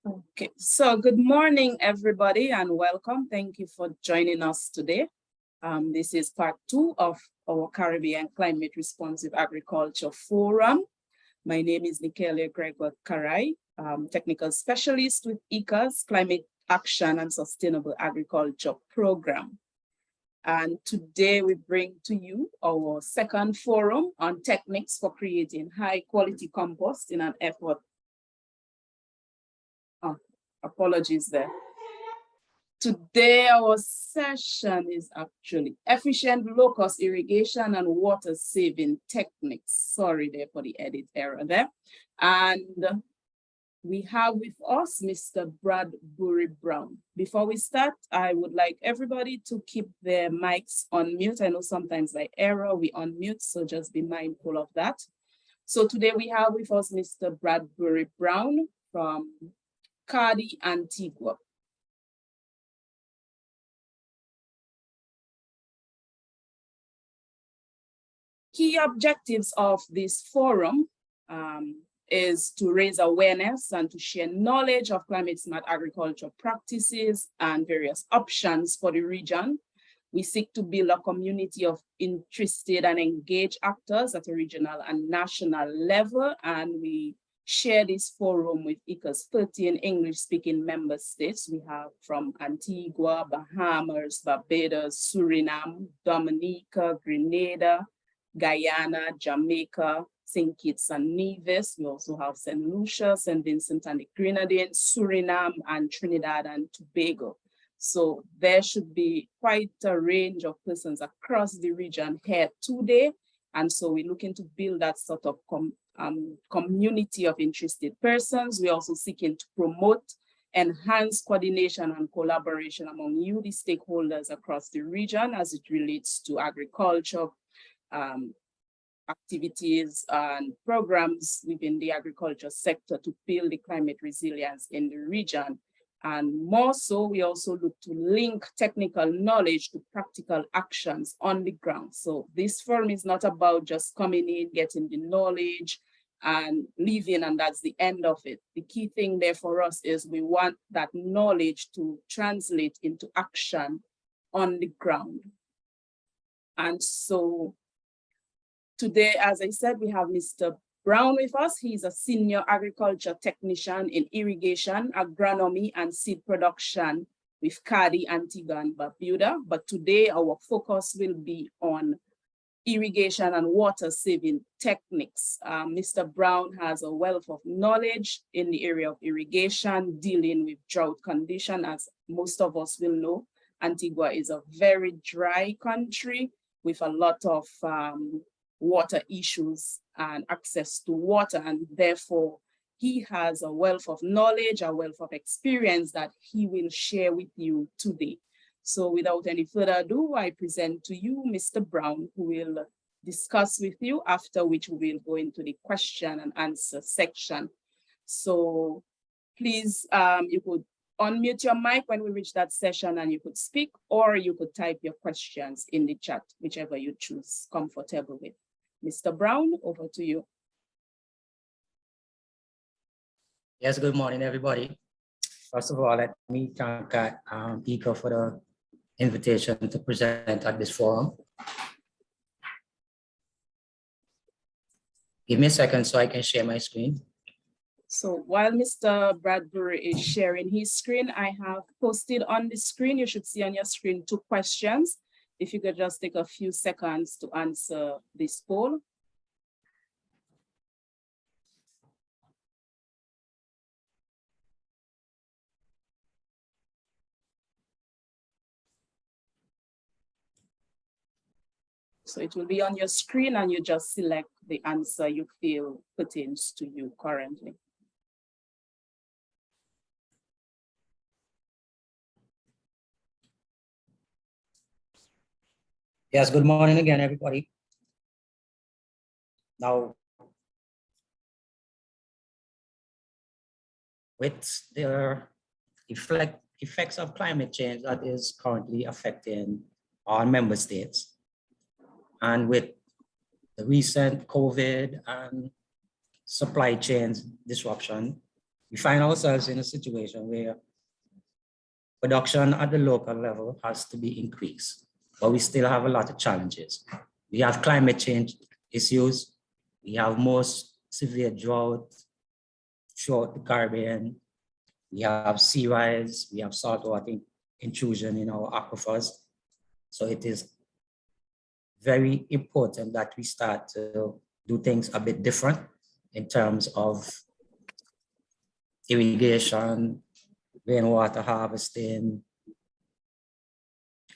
Okay, so good morning, everybody, and welcome. Thank you for joining us today. This is part 2 of our Caribbean Climate Responsive Agriculture Forum. My name is Nikele Gregor Karai, Technical Specialist with ICA's Climate Action and Sustainable Agriculture Program. And today we bring to you our second forum on techniques for creating high quality compost in an effort. Apologies there. Today our session is actually efficient locust irrigation and water saving techniques. Sorry there for the edit error there. And we have with us Mr. Bradbury Brown. Before we start, I would like everybody to keep their mics on mute. I know sometimes by error we unmute, so just be mindful of that. So today we have with us Mr. Bradbury Brown from Cadiz, Antigua. Key objectives of this forum is to raise awareness and to share knowledge of climate-smart agriculture practices and various options for the region. We seek to build a community of interested and engaged actors at a regional and national level, and we share this forum with ICA's 13 English-speaking member states. We have from Antigua, Bahamas, Barbados, Suriname, Dominica, Grenada, Guyana, Jamaica, St. Kitts and Nevis. We also have St. Lucia, St. Vincent and the Grenadines, Suriname, and Trinidad and Tobago. So there should be quite a range of persons across the region here today. And so we're looking to build that sort of community of interested persons. We're also seeking to promote enhanced coordination and collaboration among you, the stakeholders across the region as it relates to agriculture, activities and programs within the agriculture sector to build the climate resilience in the region. And more so, we also look to link technical knowledge to practical actions on the ground. So this forum is not about just coming in, getting the knowledge and leaving, and that's the end of it. The key thing there for us is we want that knowledge to translate into action on the ground. And so today, as I said, we have Mr. Brown with us. He's a senior agriculture technician in irrigation, agronomy, and seed production with Cadiz, Antigua, and Barbuda. But today, our focus will be on irrigation and water saving techniques. Mr. Brown has a wealth of knowledge in the area of irrigation, dealing with drought condition. As most of us will know, Antigua is a very dry country with a lot of water issues and access to water, and therefore he has a wealth of knowledge, a wealth of experience that he will share with you today. So without any further ado, I present to you Mr. Brown, who will discuss with you, after which we will go into the question and answer section. So please, you could unmute your mic when we reach that session and you could speak, or you could type your questions in the chat, whichever you choose comfortable with. Mr. Brown, over to you. Yes, good morning, everybody. First of all, let me thank ICA for the invitation to present at this forum. Give me a second so I can share my screen. So while Mr. Bradbury is sharing his screen, I have posted on the screen, you should see on your screen 2 questions. If you could just take a few seconds to answer this poll. So it will be on your screen and you just select the answer you feel pertains to you currently. Yes, good morning again, everybody. Now, with the effects of climate change that is currently affecting our member states, and with the recent COVID and supply chain disruption, we find ourselves in a situation where production at the local level has to be increased, but we still have a lot of challenges. We have climate change issues. We have most severe drought throughout the Caribbean. We have sea rise. We have saltwater intrusion in our aquifers. So it is very important that we start to do things a bit different in terms of irrigation, rainwater harvesting,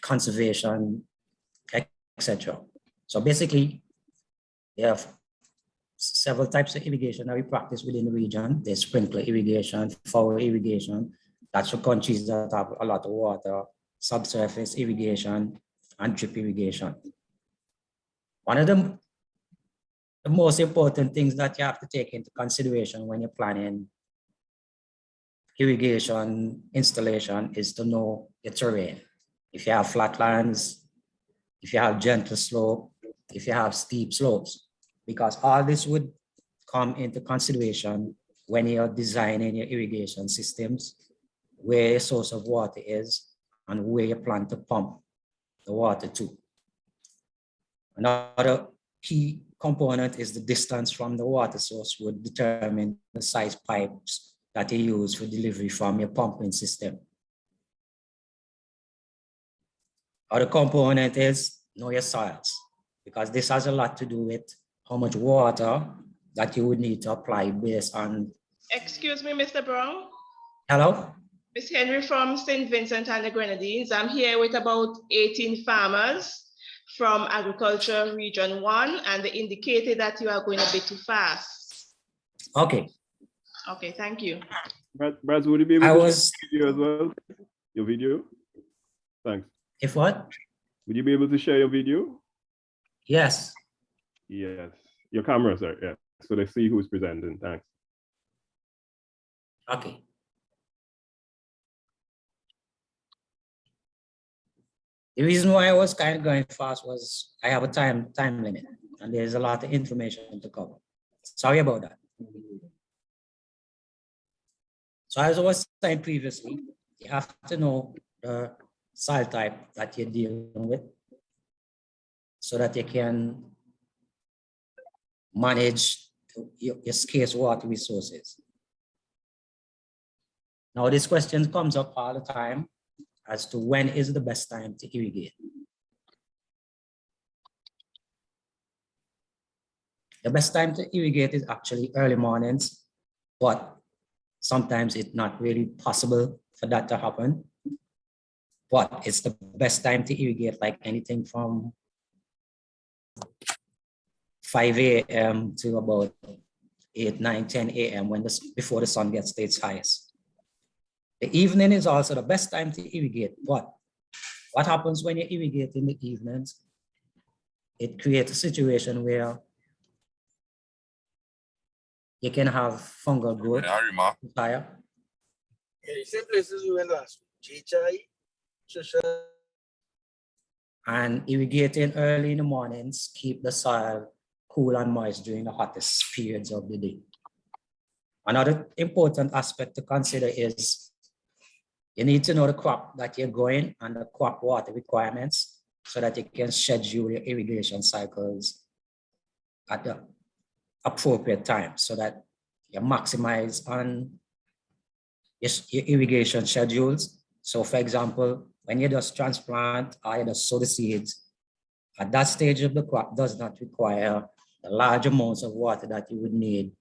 conservation, etc. So basically, we have several types of irrigation that we practice within the region. There's sprinkler irrigation, furrow irrigation. That's for countries that have a lot of water, subsurface irrigation, and drip irrigation. One of the most important things that you have to take into consideration when you're planning irrigation installation is to know your terrain. If you have flatlands, if you have gentle slope, if you have steep slopes, because all this would come into consideration when you're designing your irrigation systems, where your source of water is and where you plan to pump the water to. Another key component is the distance from the water source would determine the size pipes that you use for delivery from your pumping system. Other component is know your soils, because this has a lot to do with how much water that you would need to apply based on. Excuse me, Mr. Brown. Hello? Ms. Henry from St. Vincent and the Grenadines. I'm here with about 18 farmers from Agriculture Region 1, and they indicated that you are going a bit too fast. Okay. Okay, thank you. Brad, would you be able to share your video as well? Your video? Thanks. If what? Would you be able to share your video? Yes. Yes. Your camera, sir. Yeah. So they see who's presenting. Thanks. Okay. The reason why I was kind of going fast was I have a time limit, and there's a lot of information to cover. Sorry about that. So as I was saying previously, you have to know the soil type that you're dealing with so that you can manage your scarce water resources. Now, this question comes up all the time as to when is the best time to irrigate. The best time to irrigate is actually early mornings, but sometimes it's not really possible for that to happen. But it's the best time to irrigate, like anything from 5 a.m. to about 8, 9, 10 a.m. before the sun gets to its highest. The evening is also the best time to irrigate, but what happens when you irrigate in the evenings? It creates a situation where you can have fungal growth higher. And irrigating early in the mornings keep the soil cool and moist during the hottest periods of the day. Another important aspect to consider is you need to know the crop that you're growing and the crop water requirements so that you can schedule your irrigation cycles at the appropriate time so that you maximize on your irrigation schedules. So for example, when you just transplant or you just sow the seeds, at that stage of the crop does not require the large amounts of water that you would need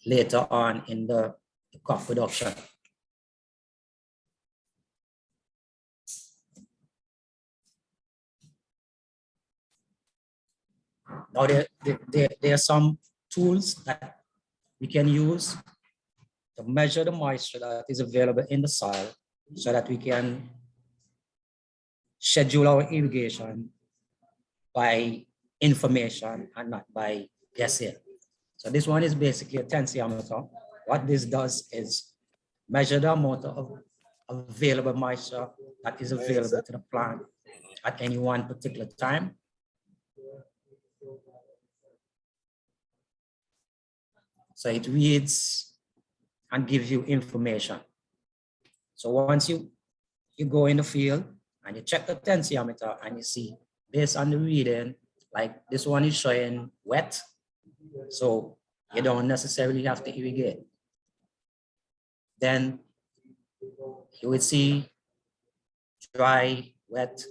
later on in the crop production. Now there are some tools that we can use to measure the moisture that is available in the soil so that we can schedule our irrigation by information and not by guessing. So this one is basically a tensiometer. What this does is measure the amount of available moisture that is available to the plant at any one particular time. So it reads and gives you information. So once you go in the field and you check the tensiometer and you see based on the reading, like this one is showing wet. So you don't necessarily have to irrigate. Then you would see dry, wet.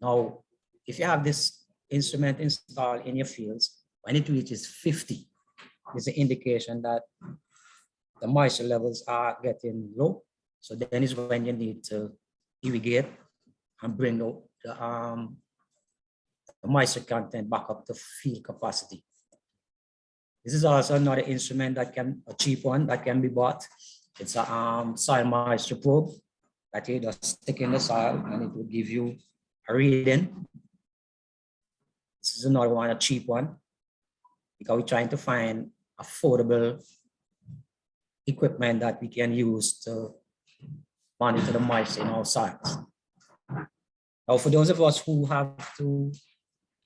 Now, if you have this instrument installed in your fields, when it reaches 50, it's an indication that the moisture levels are getting low. So then is when you need to irrigate and bring the moisture content back up to field capacity. This is also another instrument that a cheap one that can be bought. It's a soil moisture probe that you just stick in the soil and it will give you a reading. This is another one, a cheap one, because we're trying to find affordable equipment that we can use to monitor the moisture in our soils. Now, for those of us who have to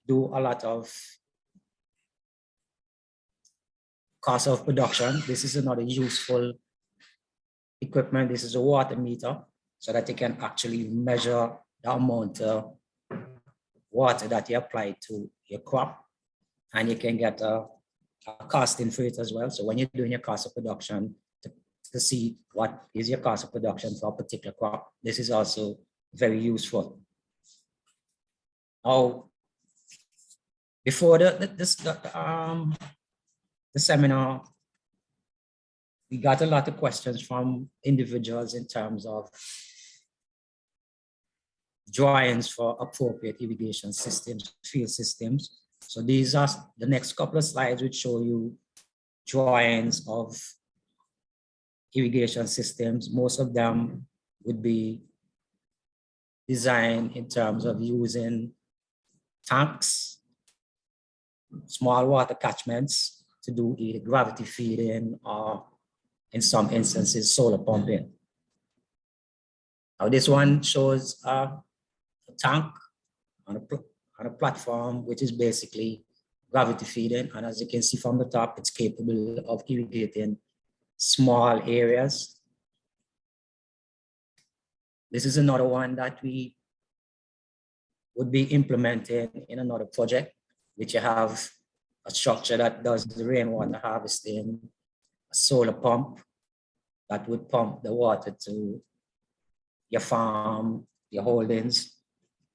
do a lot of cost of production, this is another useful equipment. This is a water meter so that you can actually measure the amount of water that you apply to your crop, and you can get a costing for it as well. So when you're doing your cost of production to see what is your cost of production for a particular crop, this is also very useful. Now, before the seminar, we got a lot of questions from individuals in terms of drawings for appropriate irrigation systems, field systems. So these are the next couple of slides which show you drawings of irrigation systems. Most of them would be designed in terms of using tanks, small water catchments to do either gravity feeding or in some instances solar pumping. Now this one shows a tank on a platform which is basically gravity feeding, and as you can see from the top, it's capable of irrigating small areas. This is another one that we would be implementing in another project, which you have a structure that does the rainwater harvesting, a solar pump that would pump the water to your farm, your holdings.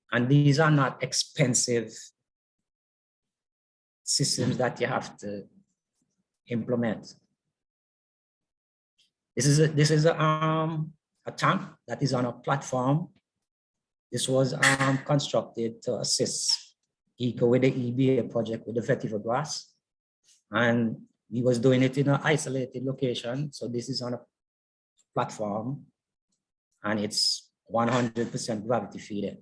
And these are not expensive systems that you have to implement. This is a tank that is on a platform. This was constructed to assist ECO with the EBA project with the vetiver grass. And we was doing it in an isolated location. So this is on a platform and it's 100% gravity feeding.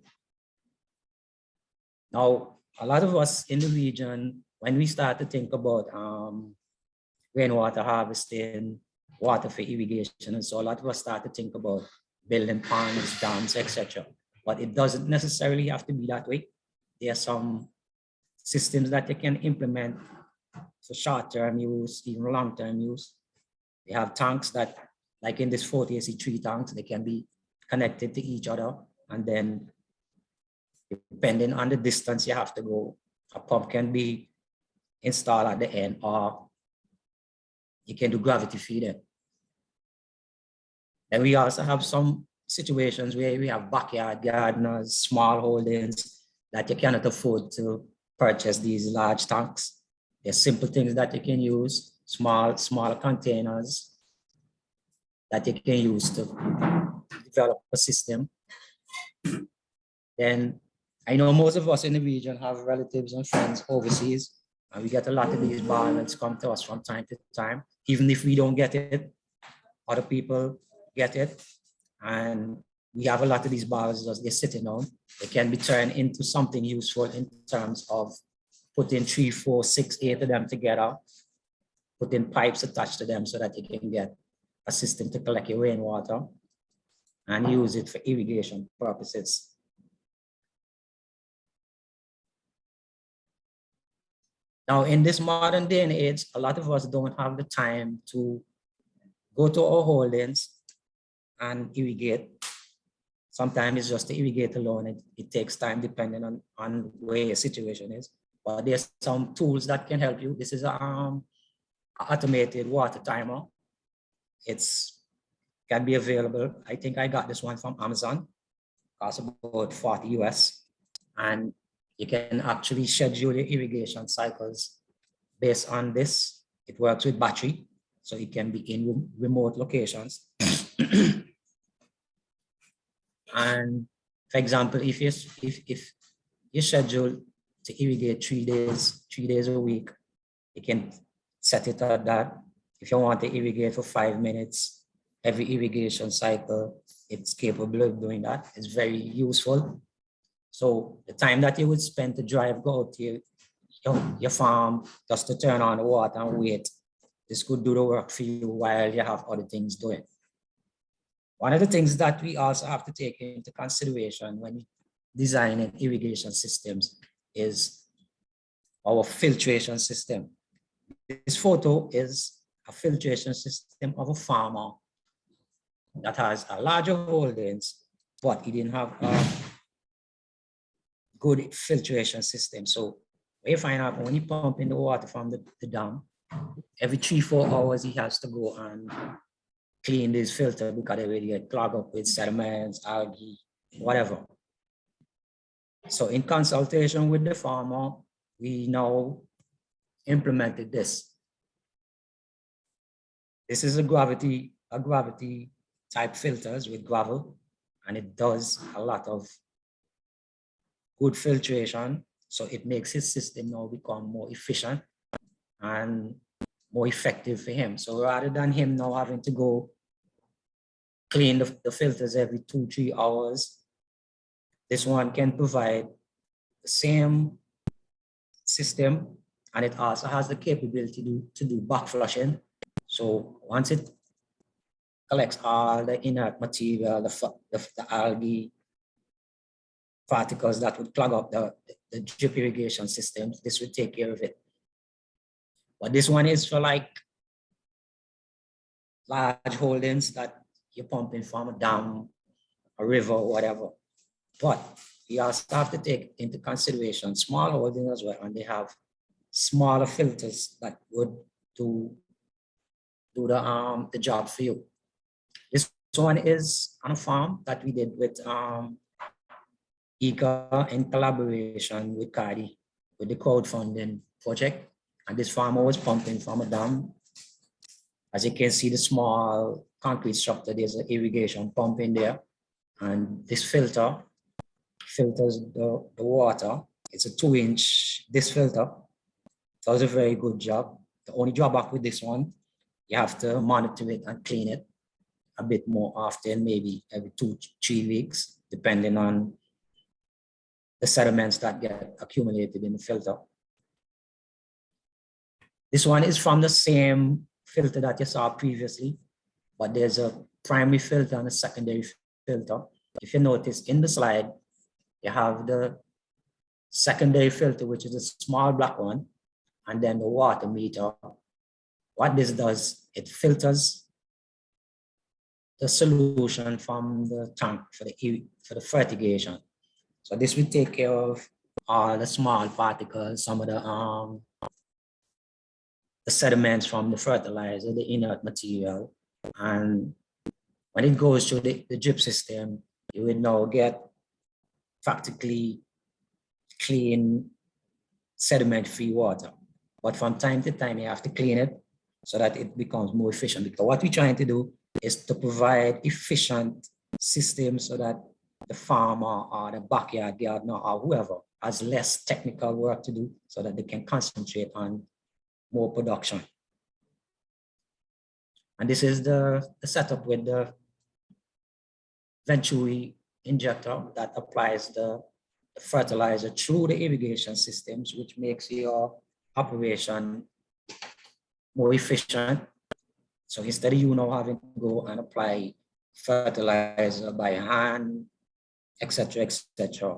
Now, a lot of us in the region, when we start to think about rainwater harvesting, water for irrigation, and so a lot of us start to think about building ponds, dams, etc. But it doesn't necessarily have to be that way. There are some systems that you can implement for short-term use, even long-term use. They have tanks that, like in this 40 AC3 tanks, they can be connected to each other, and then depending on the distance you have to go, a pump can be installed at the end, or you can do gravity feeding. Then we also have some situations where we have backyard gardeners, small holdings that you cannot afford to purchase these large tanks. There's simple things that you can use, small containers that you can use to develop a system. Then I know most of us in the region have relatives and friends overseas, and we get a lot of these borrowings come to us from time to time. Even if we don't get it, other people get it. And we have a lot of these borrowers as they're sitting down. They can be turned into something useful in terms of putting 3, 4, 6, 8 of them together, putting pipes attached to them so that you can get a system to collect your rainwater and use it for irrigation purposes. Now, in this modern day and age, a lot of us don't have the time to go to our holdings and irrigate. Sometimes it's just to irrigate alone. It takes time depending on where your situation is. But there's some tools that can help you. This is an automated water timer. It's can be available. I think I got this one from Amazon. Costs about 40 US. And you can actually schedule your irrigation cycles based on this. It works with battery, so it can be in remote locations. And for example, if you schedule to irrigate 3 days a week, you can set it at that. If you want to irrigate for 5 minutes, every irrigation cycle, it's capable of doing that. It's very useful. So the time that you would spend to drive, go out to your farm just to turn on the water and wait, this could do the work for you while you have other things doing. One of the things that we also have to take into consideration when designing irrigation systems is our filtration system. This photo is a filtration system of a farmer that has a larger holdings, but he didn't have a good filtration system. So you find out when you pump in the water from the dam, every 3-4 hours he has to go and clean this filter because they really get clogged up with sediments, algae, whatever. So in consultation with the farmer, we now implemented this. This is a gravity type filters with gravel, and it does a lot of good filtration. So it makes his system now become more efficient and more effective for him. So rather than him now having to go clean the filters every 2-3 hours, this one can provide the same system, and it also has the capability to do back flushing. So once it collects all the inert material, the algae, particles that would clog up the drip irrigation systems, this would take care of it. But this one is for like large holdings that you're pumping from a dam, a river, or whatever. But you also have to take into consideration small holdings as well, and they have smaller filters that would do the job for you. This one is on a farm that we did with ICA in collaboration with Cardi with the crowdfunding project. And this farmer was pumping from a dam. As you can see, the small concrete structure, there's an irrigation pump in there. And this filter filters the water. It's a 2-inch, this filter does a very good job. The only drawback with this one, you have to monitor it and clean it a bit more often, maybe every 2-3 weeks, depending on the sediments that get accumulated in the filter. This one is from the same filter that you saw previously, but there's a primary filter and a secondary filter. If you notice in the slide, you have the secondary filter, which is a small black one, and then the water meter. What this does, it filters the solution from the tank for the fertigation. So this will take care of all the small particles, some of the sediments from the fertilizer, the inert material. And when it goes through the drip system, you will now get practically clean sediment-free water. But from time to time, you have to clean it so that it becomes more efficient. Because what we're trying to do is to provide efficient systems so that the farmer or the backyard gardener or whoever has less technical work to do so that they can concentrate on more production. And this is the setup with the Venturi injector that applies the fertilizer through the irrigation systems, which makes your operation more efficient. So instead of you now having to go and apply fertilizer by hand, etc., etc.,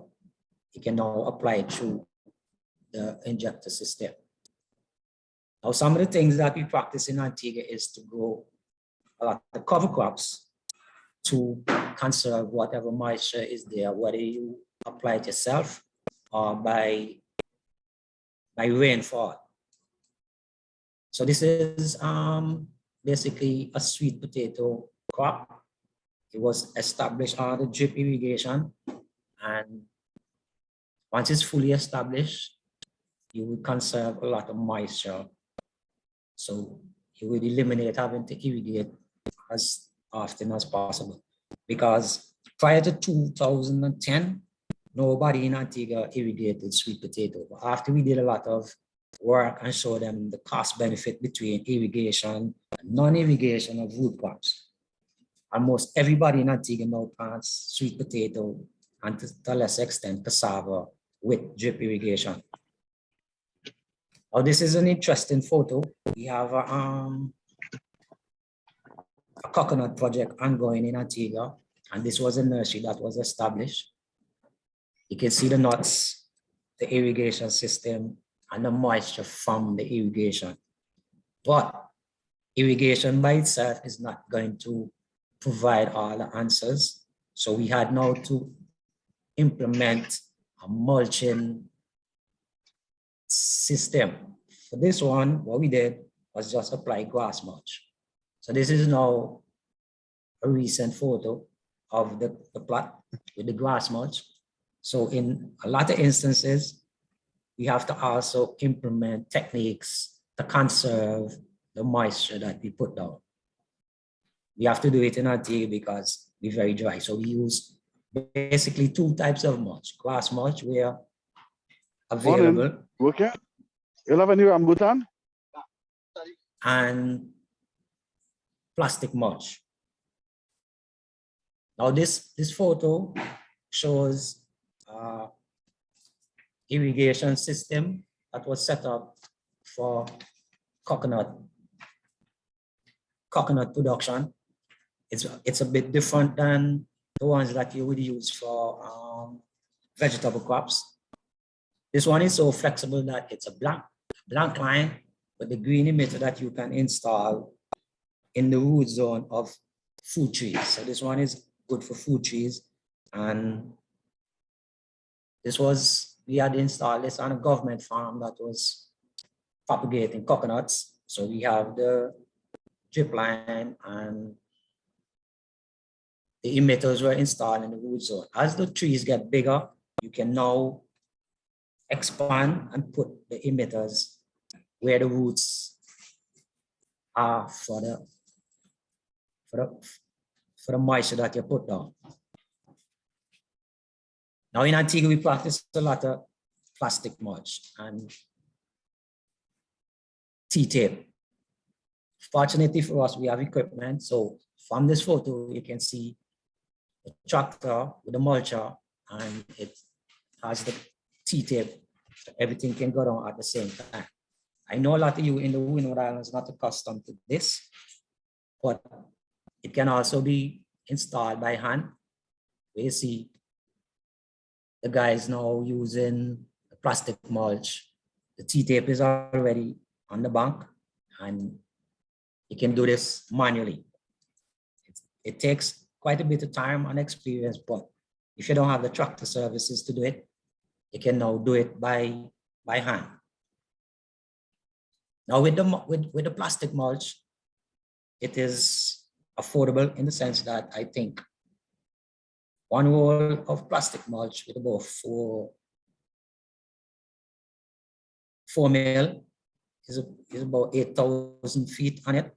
you can now apply it through the injector system. Now, some of the things that we practice in Antigua is to grow a lot of cover crops to conserve whatever moisture is there, whether you apply it yourself or by rainfall. So this is basically a sweet potato crop. It was established under drip irrigation, and once it's fully established, you will conserve a lot of moisture. So you will eliminate having to irrigate as often as possible. Because prior to 2010, nobody in Antigua irrigated sweet potato. But after we did a lot of work and showed them the cost benefit between irrigation and non-irrigation of root crops, almost everybody in Antigua now plants sweet potato and to a lesser extent cassava with drip irrigation. Now, this is an interesting photo. We have a coconut project ongoing in Antigua, and this was a nursery that was established. You can see the nuts, the irrigation system, and the moisture from the irrigation. But irrigation by itself is not going to provide all the answers. So we had now to implement a mulching system. For this one, what we did was just apply grass mulch. So this is now a recent photo of the plot with the grass mulch. So in a lot of instances, we have to also implement techniques to conserve the moisture that we put down. We have to do it in Antigua because we're very dry. So we use basically two types of mulch: grass mulch where available. Okay. You have any rambutan? And plastic mulch. Now this photo shows irrigation system that was set up for coconut production. It's a bit different than the ones that you would use for vegetable crops. This one is so flexible that it's a blank line with the green emitter that you can install in the root zone of food trees. So this one is good for food trees. And we had installed this on a government farm that was propagating coconuts. So we have the drip line and the emitters were installed in the root zone. As the trees get bigger, you can now expand and put the emitters where the roots are for the moisture that you put down. Now in Antigua, we practice a lot of plastic mulch and T-tape. Fortunately for us, we have equipment. So from this photo, you can see the tractor with the mulcher, and it has the T-tape, so everything can go down at the same time. I know a lot of you in the Windward Islands are not accustomed to this, but it can also be installed by hand. We see the guys now using the plastic mulch. The T-tape is already on the bank, and you can do this manually. It takes quite a bit of time and experience, but if you don't have the tractor services to do it, you can now do it by hand. Now with the plastic mulch, it is affordable in the sense that I think one roll of plastic mulch with about 4 mil is about 8,000 feet on it,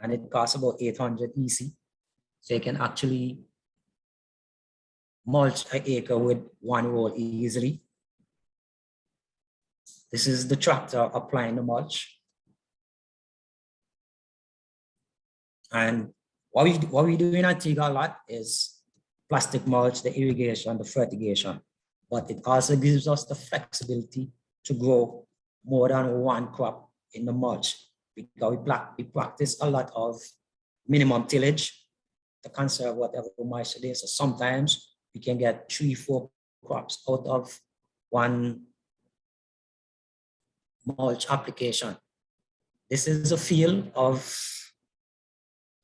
and it costs about 800 EC. So you can actually mulch an acre with one roll easily. This is the tractor applying the mulch. And what we do in Antigua a lot is plastic mulch, the irrigation, the fertigation, but it also gives us the flexibility to grow more than one crop in the mulch, because we practice a lot of minimum tillage to conserve whatever moisture there is. So sometimes we can get 3-4 crops out of one mulch application. This is a field of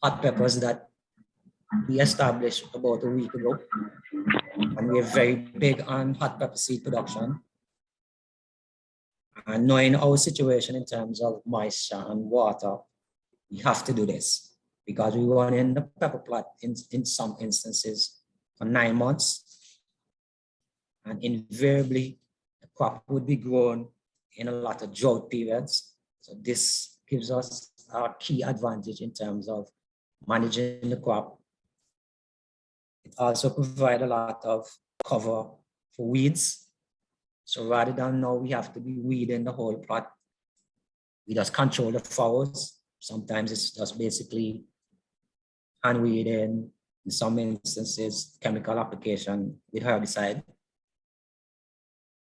hot peppers that we established about a week ago. And we're very big on hot pepper seed production. And knowing our situation in terms of moisture and water, we have to do this because we run in the pepper plot in some instances for 9 months. And invariably, the crop would be grown in a lot of drought periods. So this gives us our key advantage in terms of managing the crop. It also provides a lot of cover for weeds. So rather than now we have to be weeding the whole plot, we just control the furrows. Sometimes it's just basically hand weeding, in some instances, chemical application with herbicide.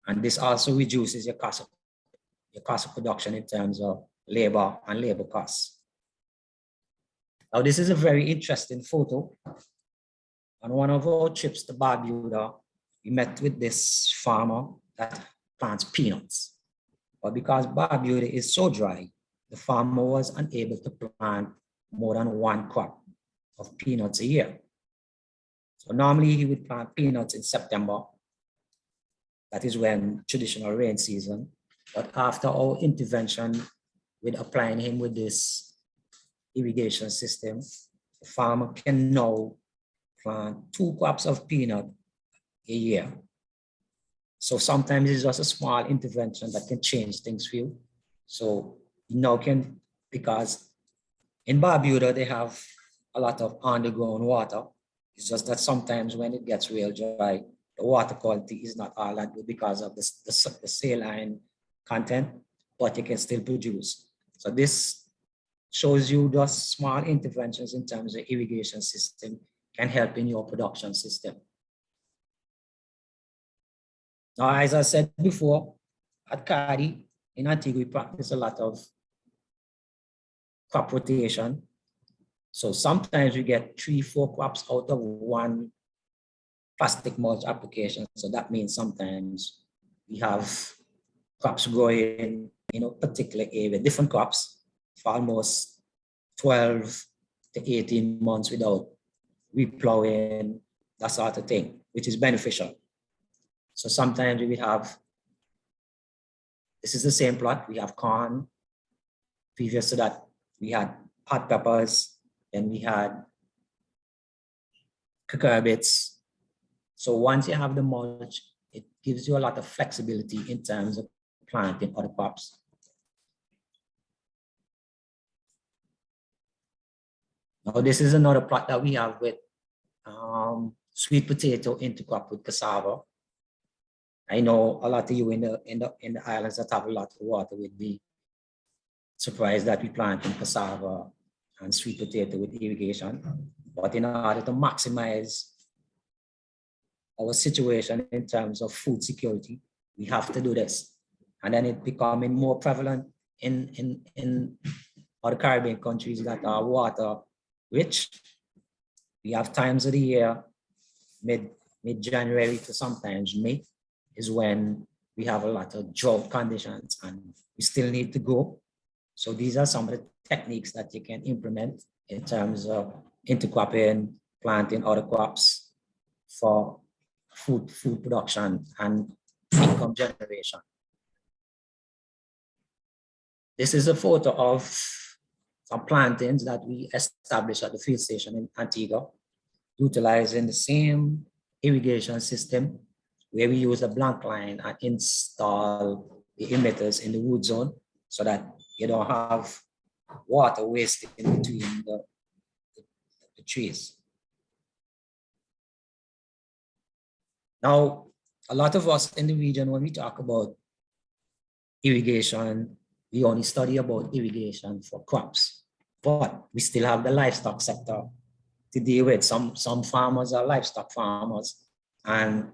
And this also reduces your cost of production in terms of labor and labor costs. Now, this is a very interesting photo. On one of our trips to Barbuda, we met with this farmer that plants peanuts. But because Barbuda is so dry, the farmer was unable to plant more than one crop of peanuts a year. So normally he would plant peanuts in September. That is when traditional rain season. But after our intervention with applying him with this irrigation system, the farmer can now plant 2 crops of peanut a year. So sometimes it's just a small intervention that can change things for you. So you now can, because in Barbuda, they have a lot of underground water. It's just that sometimes when it gets real dry, the water quality is not all that good because of the saline content, but you can still produce. So this shows you just small interventions in terms of irrigation system can help in your production system. Now, as I said before, at CADI in Antigua, we practice a lot of crop rotation. So sometimes we get 3-4 crops out of one plastic mulch application. So that means sometimes we have crops growing in a particular area, different crops for almost 12 to 18 months without replowing, that sort of thing, which is beneficial. So sometimes we have, this is the same plot, we have corn. Previous to that, we had hot peppers, then we had cucurbits. So once you have the mulch, it gives you a lot of flexibility in terms of planting other crops. Now this is another plot that we have with sweet potato intercrop with cassava. I know a lot of you in the islands that have a lot of water would be surprised that we plant in cassava and sweet potato with irrigation. But in order to maximize our situation in terms of food security, we have to do this. And then it becoming more prevalent in other Caribbean countries that are water rich. We have times of the year, mid-January to sometimes May, is when we have a lot of drought conditions and we still need to grow. So these are some of the techniques that you can implement in terms of intercropping, planting other crops for food production and income generation. This is a photo of some plantings that we established at the field station in Antigua, utilizing the same irrigation system where we use a blank line and install the emitters in the wood zone so that you don't have water wasting between the trees. Now, a lot of us in the region, when we talk about irrigation, we only study about irrigation for crops, but we still have the livestock sector to deal with. Some farmers are livestock farmers, and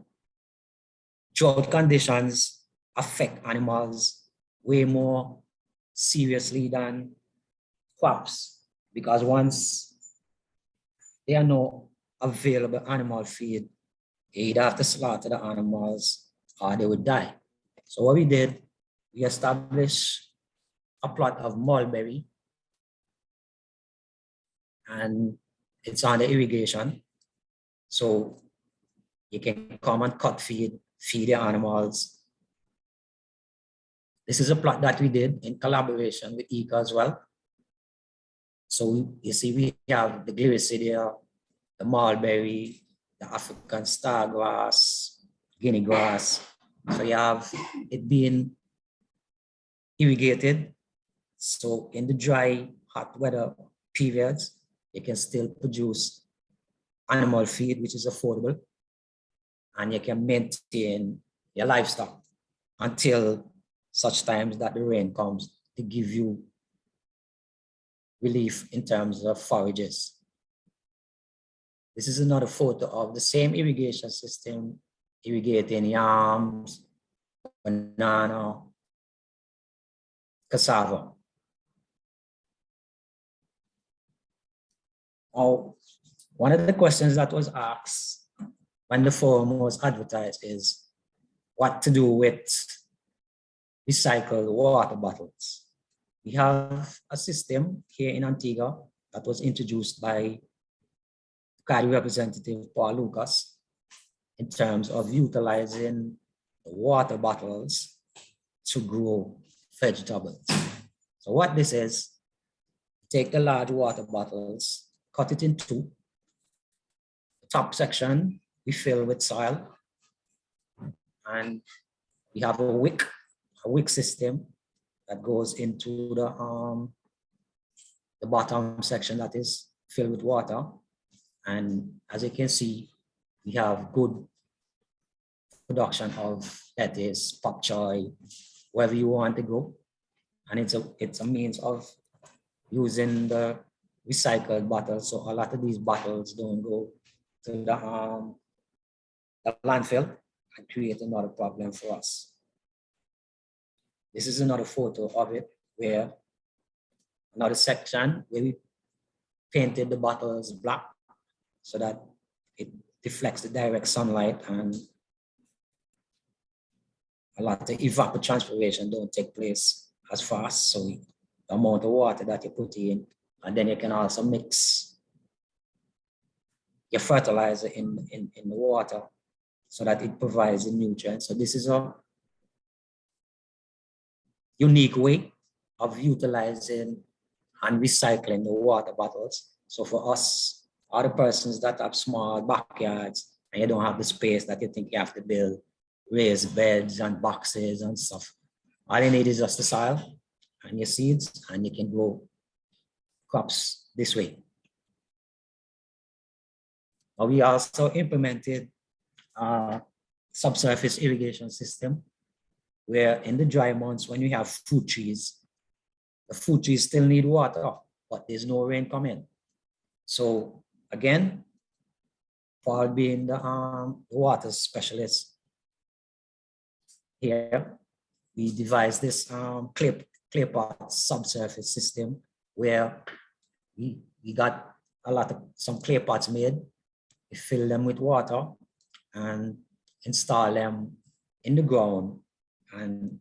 drought conditions affect animals way more seriously than crops, because once there are no available animal feed, you either have to slaughter the animals or they would die. So what we did, we established a plot of mulberry, and it's under irrigation. So you can come and cut feed your animals. This is a plot that we did in collaboration with ICA as well. So you see, we have the gliricidia, the mulberry, the African star grass, guinea grass. So you have it being irrigated. So in the dry, hot weather periods, you can still produce animal feed, which is affordable, and you can maintain your livestock until such times that the rain comes to give you relief in terms of forages. This is another photo of the same irrigation system, irrigating yams, banana, cassava. Now, one of the questions that was asked when the forum was advertised is what to do with recycled water bottles. We have a system here in Antigua that was introduced by CARI representative Paul Lucas in terms of utilizing the water bottles to grow vegetables. So what this is, take the large water bottles, cut it in two. The top section we fill with soil, and we have a wick system that goes into the bottom section that is filled with water. And as you can see, we have good production of lettuce, pak choy, wherever you want to go. And it's a means of using the recycled bottles. So a lot of these bottles don't go to the landfill and create another problem for us. This is another photo of it, where another section where we painted the bottles black so that it deflects the direct sunlight and a lot of evapotranspiration don't take place as fast. So the amount of water that you put in, and then you can also mix your fertilizer in the water so that it provides the nutrients. So this is a unique way of utilizing and recycling the water bottles. So for us, other persons that have small backyards and you don't have the space that you think you have to build raised beds and boxes and stuff, all you need is just the soil and your seeds, and you can grow crops this way. But we also implemented a subsurface irrigation system where in the dry months when you have fruit trees, the fruit trees still need water, but there's no rain coming. So again, Paul being the water specialist here, we devised this clay pot subsurface system where we got some clay pots made, we fill them with water and install them in the ground, and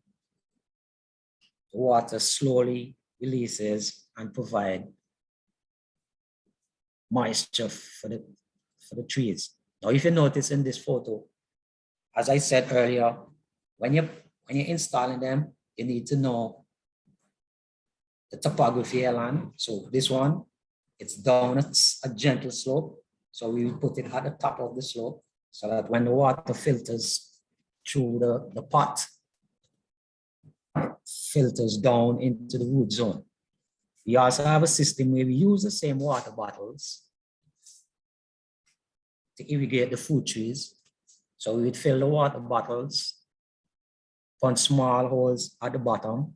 the water slowly releases and provide moisture for the trees. Now, if you notice in this photo, as I said earlier, when you're installing them, you need to know the topography of land. So this one, it's down a gentle slope. So we will put it at the top of the slope so that when the water filters through the pot, it filters down into the root zone. We also have a system where we use the same water bottles to irrigate the fruit trees. So we would fill the water bottles, punch small holes at the bottom,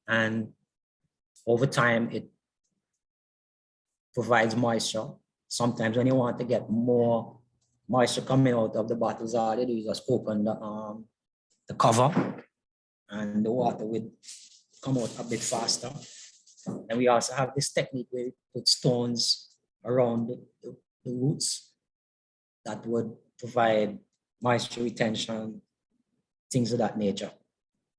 and over time it provides moisture. Sometimes when you want to get more moisture coming out of the bottles, all you do is just open the cover and the water would come out a bit faster. And we also have this technique where we put stones around the roots that would provide moisture retention, things of that nature.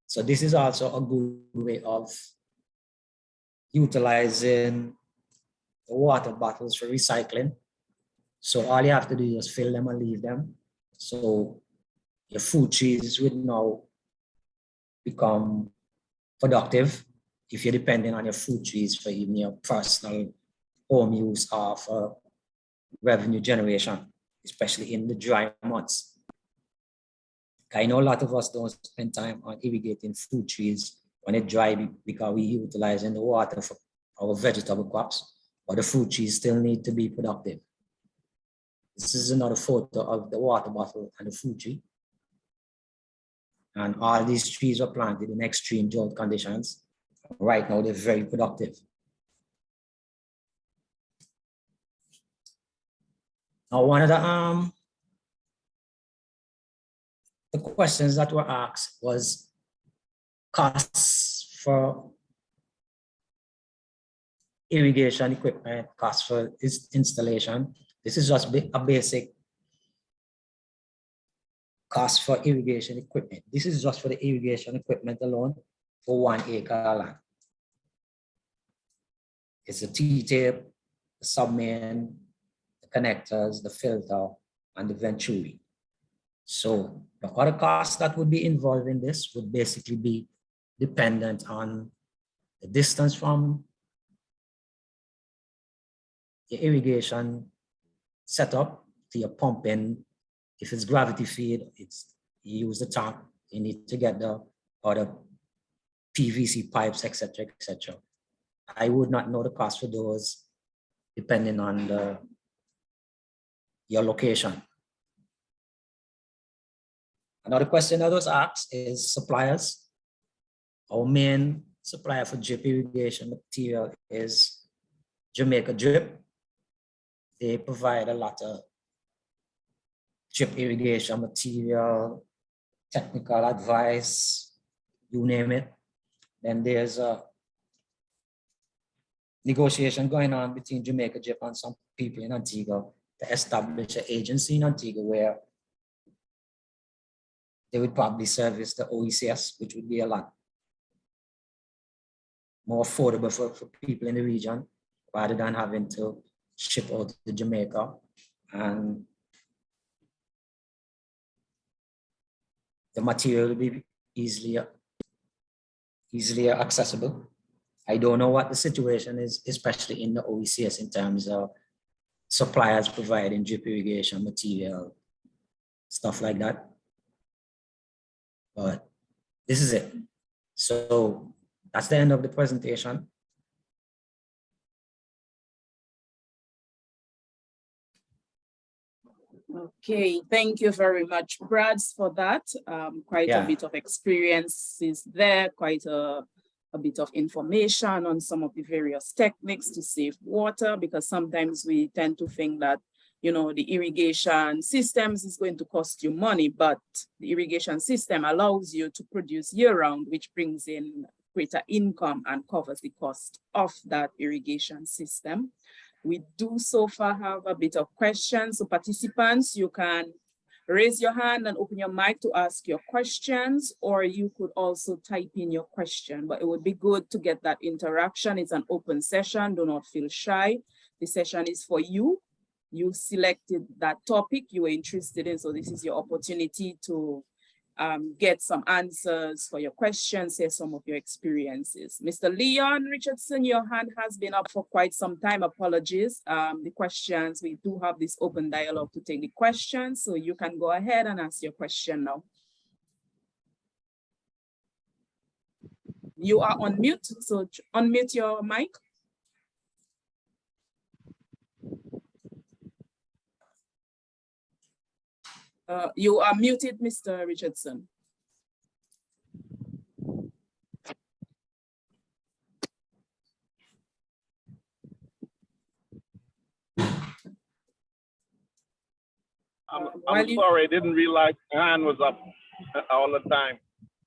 So this is also a good way of utilizing the water bottles for recycling. So all you have to do is fill them and leave them. So your food trees would now become productive if you're depending on your food trees for even your personal home use or for revenue generation, especially in the dry months. I know a lot of us don't spend time on irrigating food trees when it's dry because we're utilizing the water for our vegetable crops, but the food trees still need to be productive. This is another photo of the water bottle and the food tree. And all these trees were planted in extreme drought conditions. Right now, they're very productive. Now, one of the questions that were asked was costs for irrigation equipment, costs for its installation. This is just a basic cost for irrigation equipment. This is just for the irrigation equipment alone for 1 acre land. It's the T-tape, the submain, the connectors, the filter, and the venturi. So the other costs that would be involved in this would basically be dependent on the distance from your irrigation setup to your pumping. If it's gravity feed, you use the tank, you need to get the other PVC pipes, etc., etc. I would not know the cost for those depending on your location. Another question that was asked is suppliers. Our main supplier for drip irrigation material is Jamaica Drip. They provide a lot of drip irrigation material, technical advice, you name it. Then there's a negotiation going on between Jamaica Drip and some people in Antigua to establish an agency in Antigua where they would probably service the OECS, which would be a lot more affordable for people in the region rather than having to ship out to Jamaica. And the material will be easily accessible. I don't know what the situation is, especially in the OECS in terms of suppliers providing drip irrigation material, stuff like that. But this is it. So that's the end of the presentation. Okay, thank you very much, Brad, for that. Quite a bit of experience is there, quite a bit of information on some of the various techniques to save water, because sometimes we tend to think that, you know, the irrigation systems is going to cost you money, but the irrigation system allows you to produce year-round, which brings in greater income and covers the cost of that irrigation system. We do so far have a bit of questions. So participants, you can raise your hand and open your mic to ask your questions, or you could also type in your question, but it would be good to get that interaction. It's an open session, do not feel shy. The session is for you. You selected that topic you were interested in, so this is your opportunity to get some answers for your questions, share some of your experiences. Mr. Leon Richardson, your hand has been up for quite some time. Apologies. The questions, we do have this open dialogue to take the questions, so you can go ahead and ask your question now. You are on mute, so unmute your mic. You are muted, Mr. Richardson. I'm sorry, I didn't realize my hand was up all the time.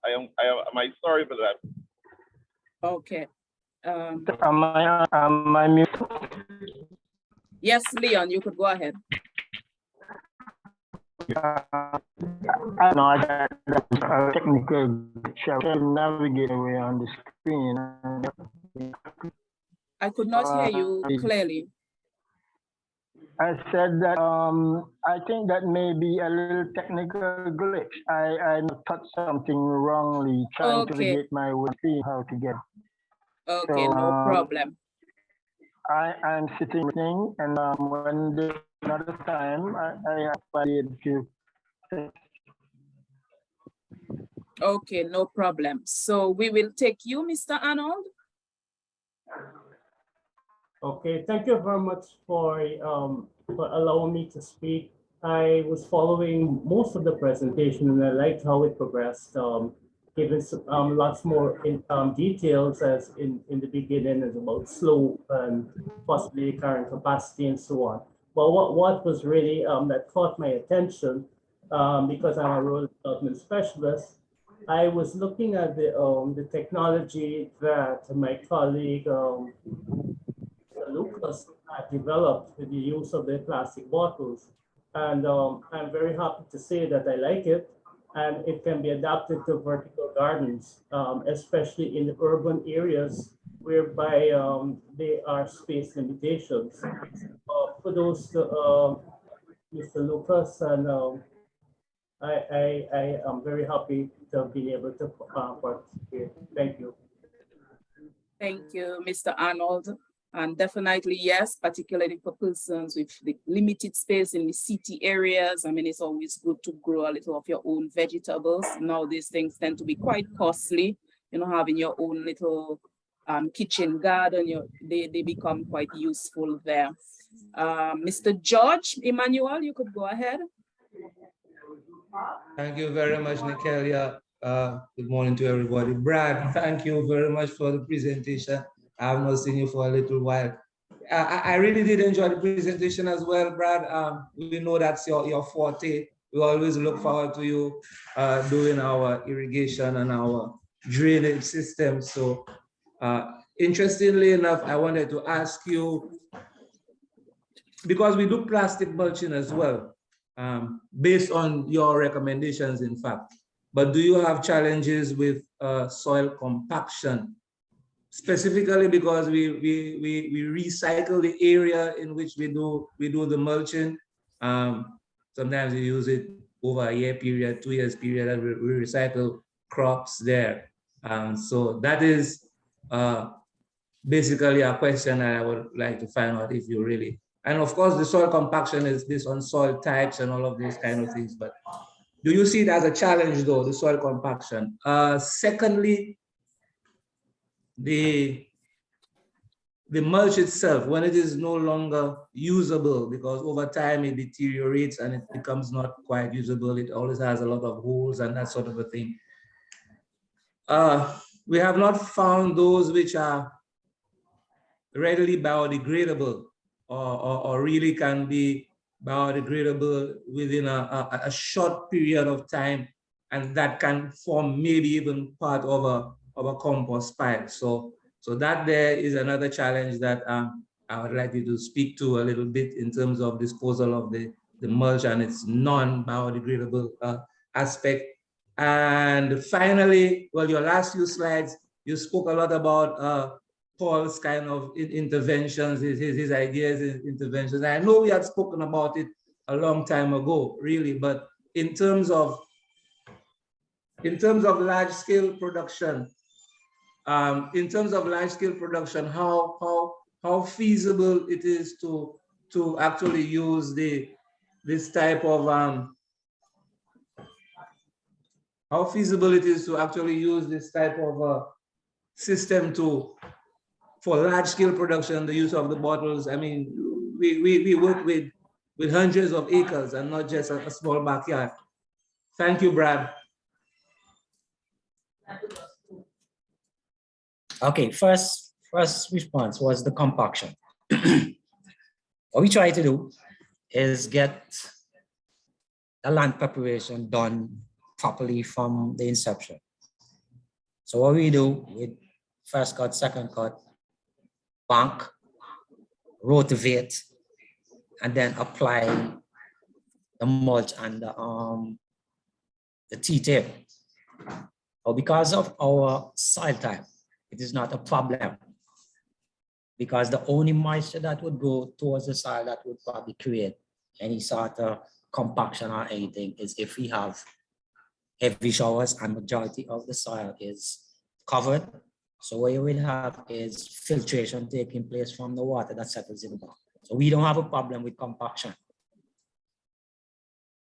Am I sorry for that? Okay. Am I mute? Yes, Leon, you could go ahead. I know I got a technical glitch. I can navigate away on the screen. I could not hear you clearly. I said that I think that may be a little technical glitch. I touched something wrongly, trying to navigate my way, seeing how to get. Okay, So, no problem. I'm sitting listening, and when there's another time, I have to. Okay, no problem. So we will take you, Mr. Arnold. Okay, thank you very much for allowing me to speak. I was following most of the presentation and I liked how it progressed, given lots more details as in the beginning is about slope and possibly current capacity and so on. But what was really that caught my attention, because I'm a rural development specialist, I was looking at the technology that my colleague Lucas had developed with the use of the plastic bottles. And I'm very happy to say that I like it, and it can be adapted to vertical gardens, especially in the urban areas whereby there are space limitations. For those, Mr. Lucas, and I am very happy to be able to participate. Thank you. Thank you, Mr. Arnold. And definitely, yes, particularly for persons with the limited space in the city areas. I mean, it's always good to grow a little of your own vegetables. Now, these things tend to be quite costly, you know, having your own little kitchen garden, they become quite useful there. Mr. George Emmanuel, you could go ahead. Thank you very much, Nikelia. Good morning to everybody. Brad, thank you very much for the presentation. I have not seen you for a little while. I really did enjoy the presentation as well, Brad. We know that's your forte. We always look forward to you doing our irrigation and our drainage system. So interestingly enough, I wanted to ask you, because we do plastic mulching as well, based on your recommendations, in fact. But do you have challenges with soil compaction? Specifically because we recycle the area in which we do the mulching. Sometimes we use it over a year period, 2 years period, and we recycle crops there. So that is basically a question I would like to find out if you really, and of course the soil compaction is based on soil types and all of those kind of things, but do you see it as a challenge though, the soil compaction? Secondly, the mulch itself, when it is no longer usable, because over time it deteriorates and it becomes not quite usable, it always has a lot of holes and that sort of a thing. We have not found those which are readily biodegradable or really can be biodegradable within a short period of time, and that can form maybe even part of a compost pile. So that there is another challenge that I would like you to speak to a little bit in terms of disposal of the mulch and its non-biodegradable aspect. And finally, well, your last few slides, you spoke a lot about Paul's kind of interventions, his ideas in interventions. I know we had spoken about it a long time ago, really, but in terms of large-scale production, how feasible it is to actually use this type of system for large-scale production, the use of the bottles. I mean, we work with hundreds of acres and not just a small backyard. Thank you, Brad. Okay, first response was the compaction. What we try to do is get the land preparation done properly from the inception. So what we do with first cut, second cut, bank, rotivate, and then apply the mulch and the T-tape. But because of our soil type, it is not a problem because the only moisture that would go towards the soil that would probably create any sort of compaction or anything is if we have heavy showers and majority of the soil is covered. So what you will have is filtration taking place from the water that settles in the ground. So we don't have a problem with compaction.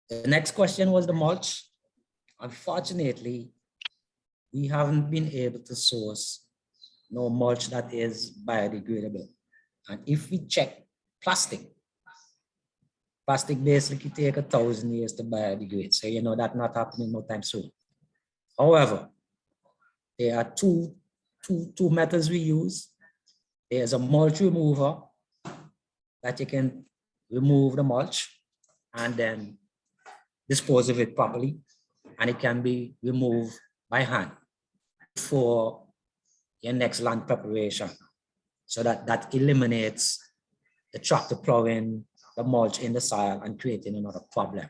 The next question was the mulch. Unfortunately, we haven't been able to source no mulch that is biodegradable. And if we check plastic basically take 1,000 years to biodegrade. So you know that's not happening no time soon. However, there are two methods we use. There's a mulch remover that you can remove the mulch and then dispose of it properly. And it can be removed by hand for your next land preparation. So that eliminates the tractor plowing the mulch in the soil and creating another problem.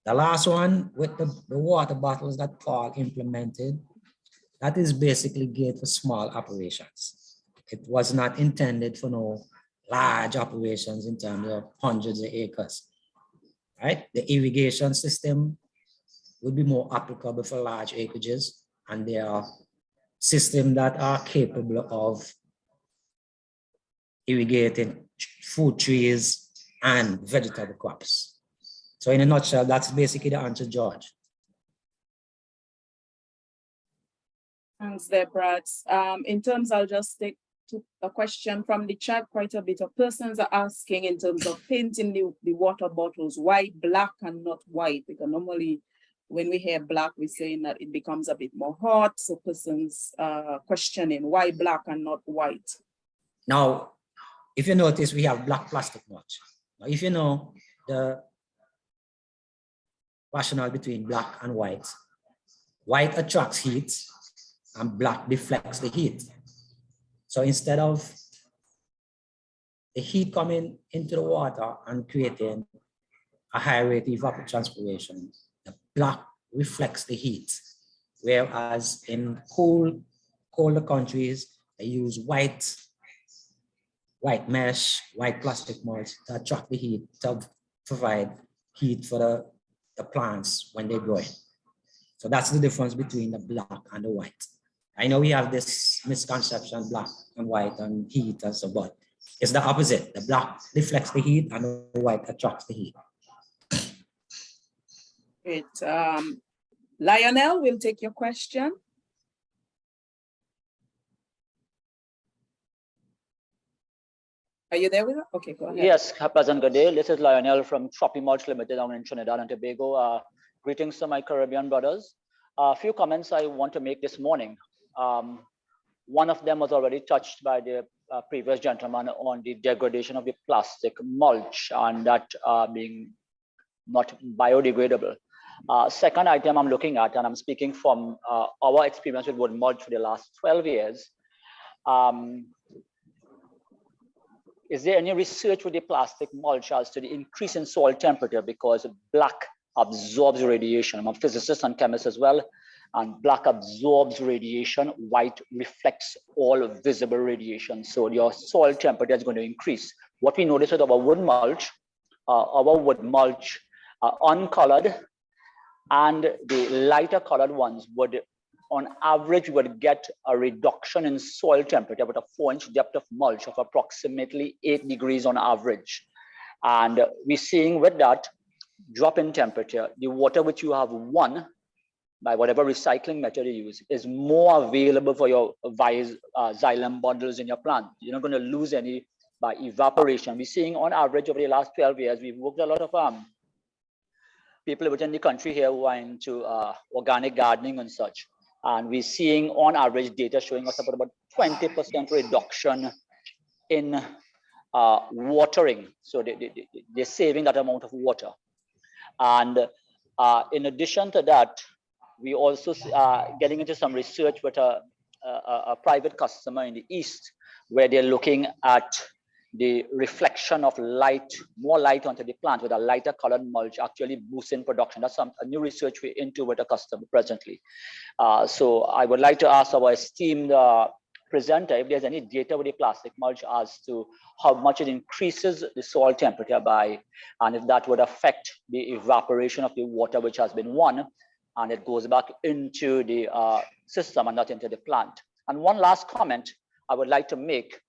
The last one with the water bottles that Paul implemented, that is basically geared for small operations. It was not intended for no large operations in terms of hundreds of acres, right? The irrigation system would be more applicable for large acreages, and there are systems that are capable of irrigating food trees and vegetable crops. So in a nutshell, that's basically the answer, George. Thanks there, Brad. In terms, I'll just take a question from the chat. Quite a bit of persons are asking in terms of painting the water bottles, why black and not white? Because normally when we hear black, we're saying that it becomes a bit more hot. So persons questioning why black and not white. Now, if you notice, we have black plastic mulch. Now, if you know the rationale between black and white attracts heat and black deflects the heat. So instead of the heat coming into the water and creating a high rate of evapotranspiration, the black reflects the heat. Whereas in colder countries, they use white mesh, white plastic mulch to attract the heat, to provide heat for the plants when they grow. So that's the difference between the black and the white. I know we have this misconception, black and white and heat and so, but it's the opposite. The black deflects the heat and the white attracts the heat. Great. Lionel, we'll take your question. Are you there with us? Okay, go ahead. Yes, pleasant good day. This is Lionel from Tropi Mulch Limited down in Trinidad and Tobago. Greetings to my Caribbean brothers. A few comments I want to make this morning. One of them was already touched by the previous gentleman on the degradation of the plastic mulch and that being not biodegradable. Second item I'm looking at, and I'm speaking from our experience with wood mulch for the last 12 years. Is there any research with the plastic mulch as to the increase in soil temperature because black absorbs radiation? I'm a physicist and chemist as well, and black absorbs radiation, white reflects all visible radiation. So your soil temperature is going to increase. What we noticed with our wood mulch uncolored and the lighter colored ones would, on average, would get a reduction in soil temperature with a 4-inch depth of mulch of approximately 8 degrees on average. And we're seeing with that drop in temperature, the water which you have won by whatever recycling method you use is more available for your xylem bundles in your plant. You're not going to lose any by evaporation. We're seeing on average over the last 12 years, we've worked a lot of people within the country here who are into organic gardening and such. And we're seeing on average data showing us about 20% reduction in watering. So they're saving that amount of water. And in addition to that, we also getting into some research with a private customer in the East, where they're looking at the reflection of light, more light onto the plant with a lighter colored mulch actually boosting production. That's a new research we're into with a customer presently. So I would like to ask our esteemed presenter if there's any data with the plastic mulch as to how much it increases the soil temperature by, and if that would affect the evaporation of the water which has been won, and it goes back into the system and not into the plant. And one last comment I would like to make.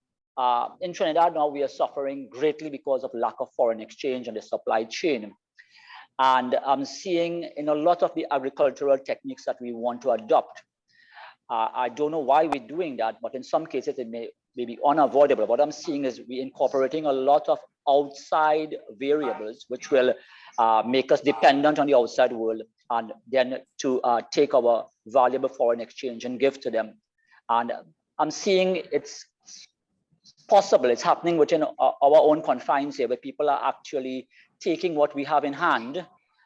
In Trinidad now, we are suffering greatly because of lack of foreign exchange and the supply chain. And I'm seeing in a lot of the agricultural techniques that we want to adopt, I don't know why we're doing that, but in some cases it may be unavoidable. What I'm seeing is we're incorporating a lot of outside variables, which will make us dependent on the outside world, and then to take our valuable foreign exchange and give to them. And I'm seeing it's possible, it's happening within our own confines here, where people are actually taking what we have in hand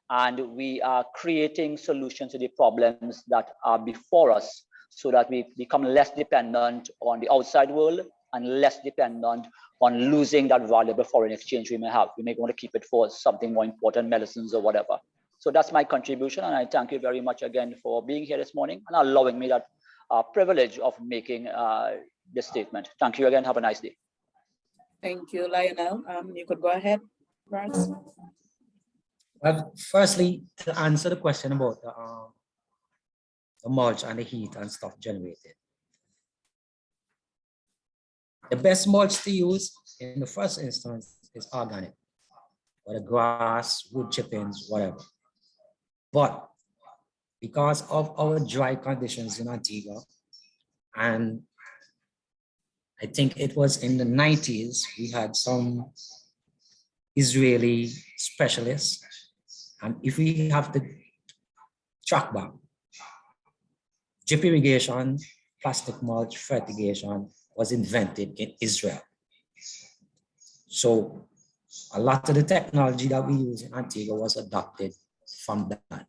and we are creating solutions to the problems that are before us, so that we become less dependent on the outside world and less dependent on losing that valuable foreign exchange we may have. We may want to keep it for something more important, medicines or whatever. So that's my contribution, and I thank you very much again for being here this morning and allowing me that privilege of making this statement. Thank you again. Have a nice day. Thank you, Lionel. You could go ahead, Bryce. Well, firstly, to answer the question about the mulch and the heat and stuff generated. The best mulch to use in the first instance is organic, whether grass, wood chippings, whatever. But because of our dry conditions in Antigua, and I think it was in the 90s, we had some Israeli specialists. And if we have to track back, drip irrigation, plastic mulch, fertigation was invented in Israel. So a lot of the technology that we use in Antigua was adopted from that.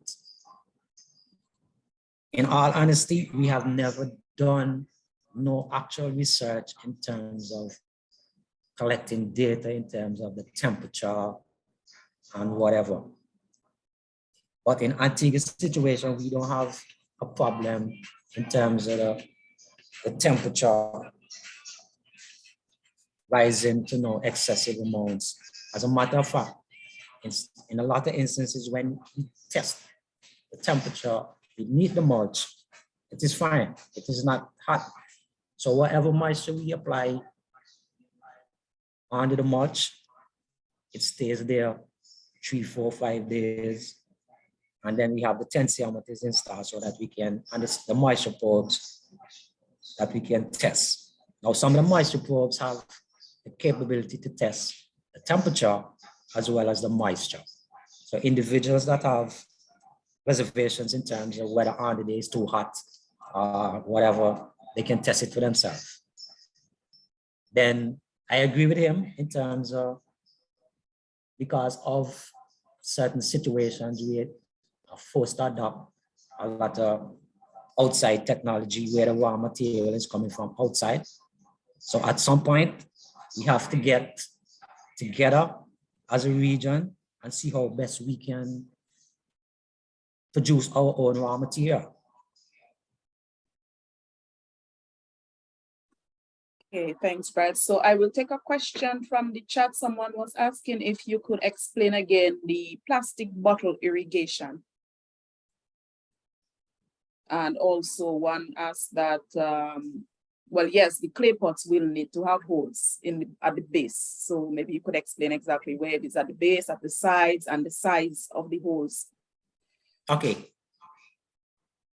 In all honesty, we have never done no actual research in terms of collecting data in terms of the temperature and whatever. But in Antigua's situation, we don't have a problem in terms of the temperature rising to no excessive amounts. As a matter of fact, in a lot of instances, when we test the temperature beneath the mulch, it is fine. It is not hot. So whatever moisture we apply under the mulch, it stays there 3, 4, 5 days. And then we have the tensiometers installed so that we can understand the moisture probes that we can test. Now, some of the moisture probes have the capability to test the temperature as well as the moisture. So individuals that have reservations in terms of whether on the day is too hot or whatever, they can test it for themselves. Then I agree with him in terms of, because of certain situations, we are forced to adopt a lot of outside technology where the raw material is coming from outside. So at some point, we have to get together as a region and see how best we can produce our own raw material. Okay, thanks, Brad. So I will take a question from the chat. Someone was asking if you could explain again the plastic bottle irrigation. And also one asked that, well, yes, the clay pots will need to have holes at the base. So maybe you could explain exactly where it is at the base, at the sides, and the size of the holes. Okay.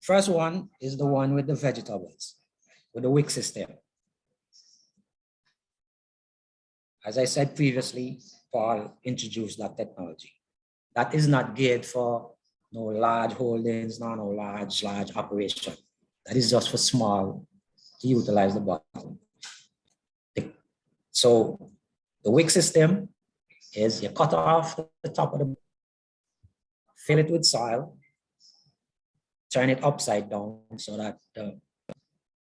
First one is the one with the vegetables, with the wick system. As I said previously, Paul introduced that technology. That is not geared for no large holdings, no large operation. That is just for small to utilize the bottle. So the wick system is you cut off the top of the, fill it with soil, turn it upside down so that the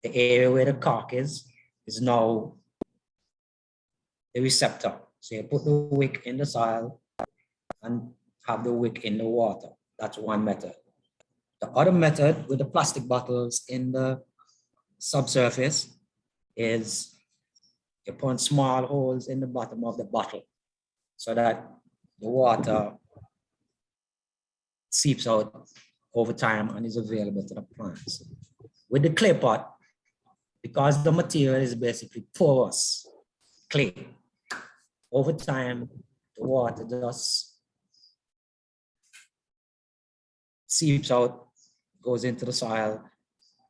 area where the cork is now the receptor. So you put the wick in the soil and have the wick in the water. That's one method. The other method with the plastic bottles in the subsurface is you punch small holes in the bottom of the bottle so that the water seeps out over time and is available to the plants. With the clay pot, because the material is basically porous clay, over time, the water just seeps out, goes into the soil,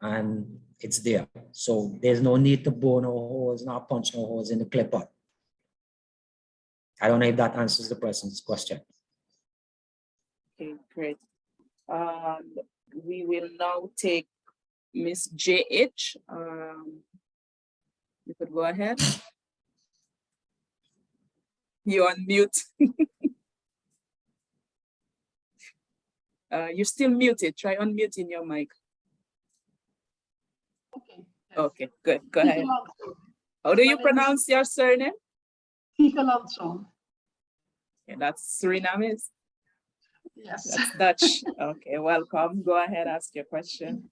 and it's there. So there's no need to bore no holes, not punch no holes in the clay pot. I don't know if that answers the person's question. Okay, great. We will now take Miss JH. You could go ahead. You're on mute. You're still muted. Try unmuting your mic. Okay. Okay, good. Go ahead. How do you pronounce your surname? Alonso. Yeah, that's Surinamese. Yes. That's Dutch. Okay, welcome. Go ahead, ask your question.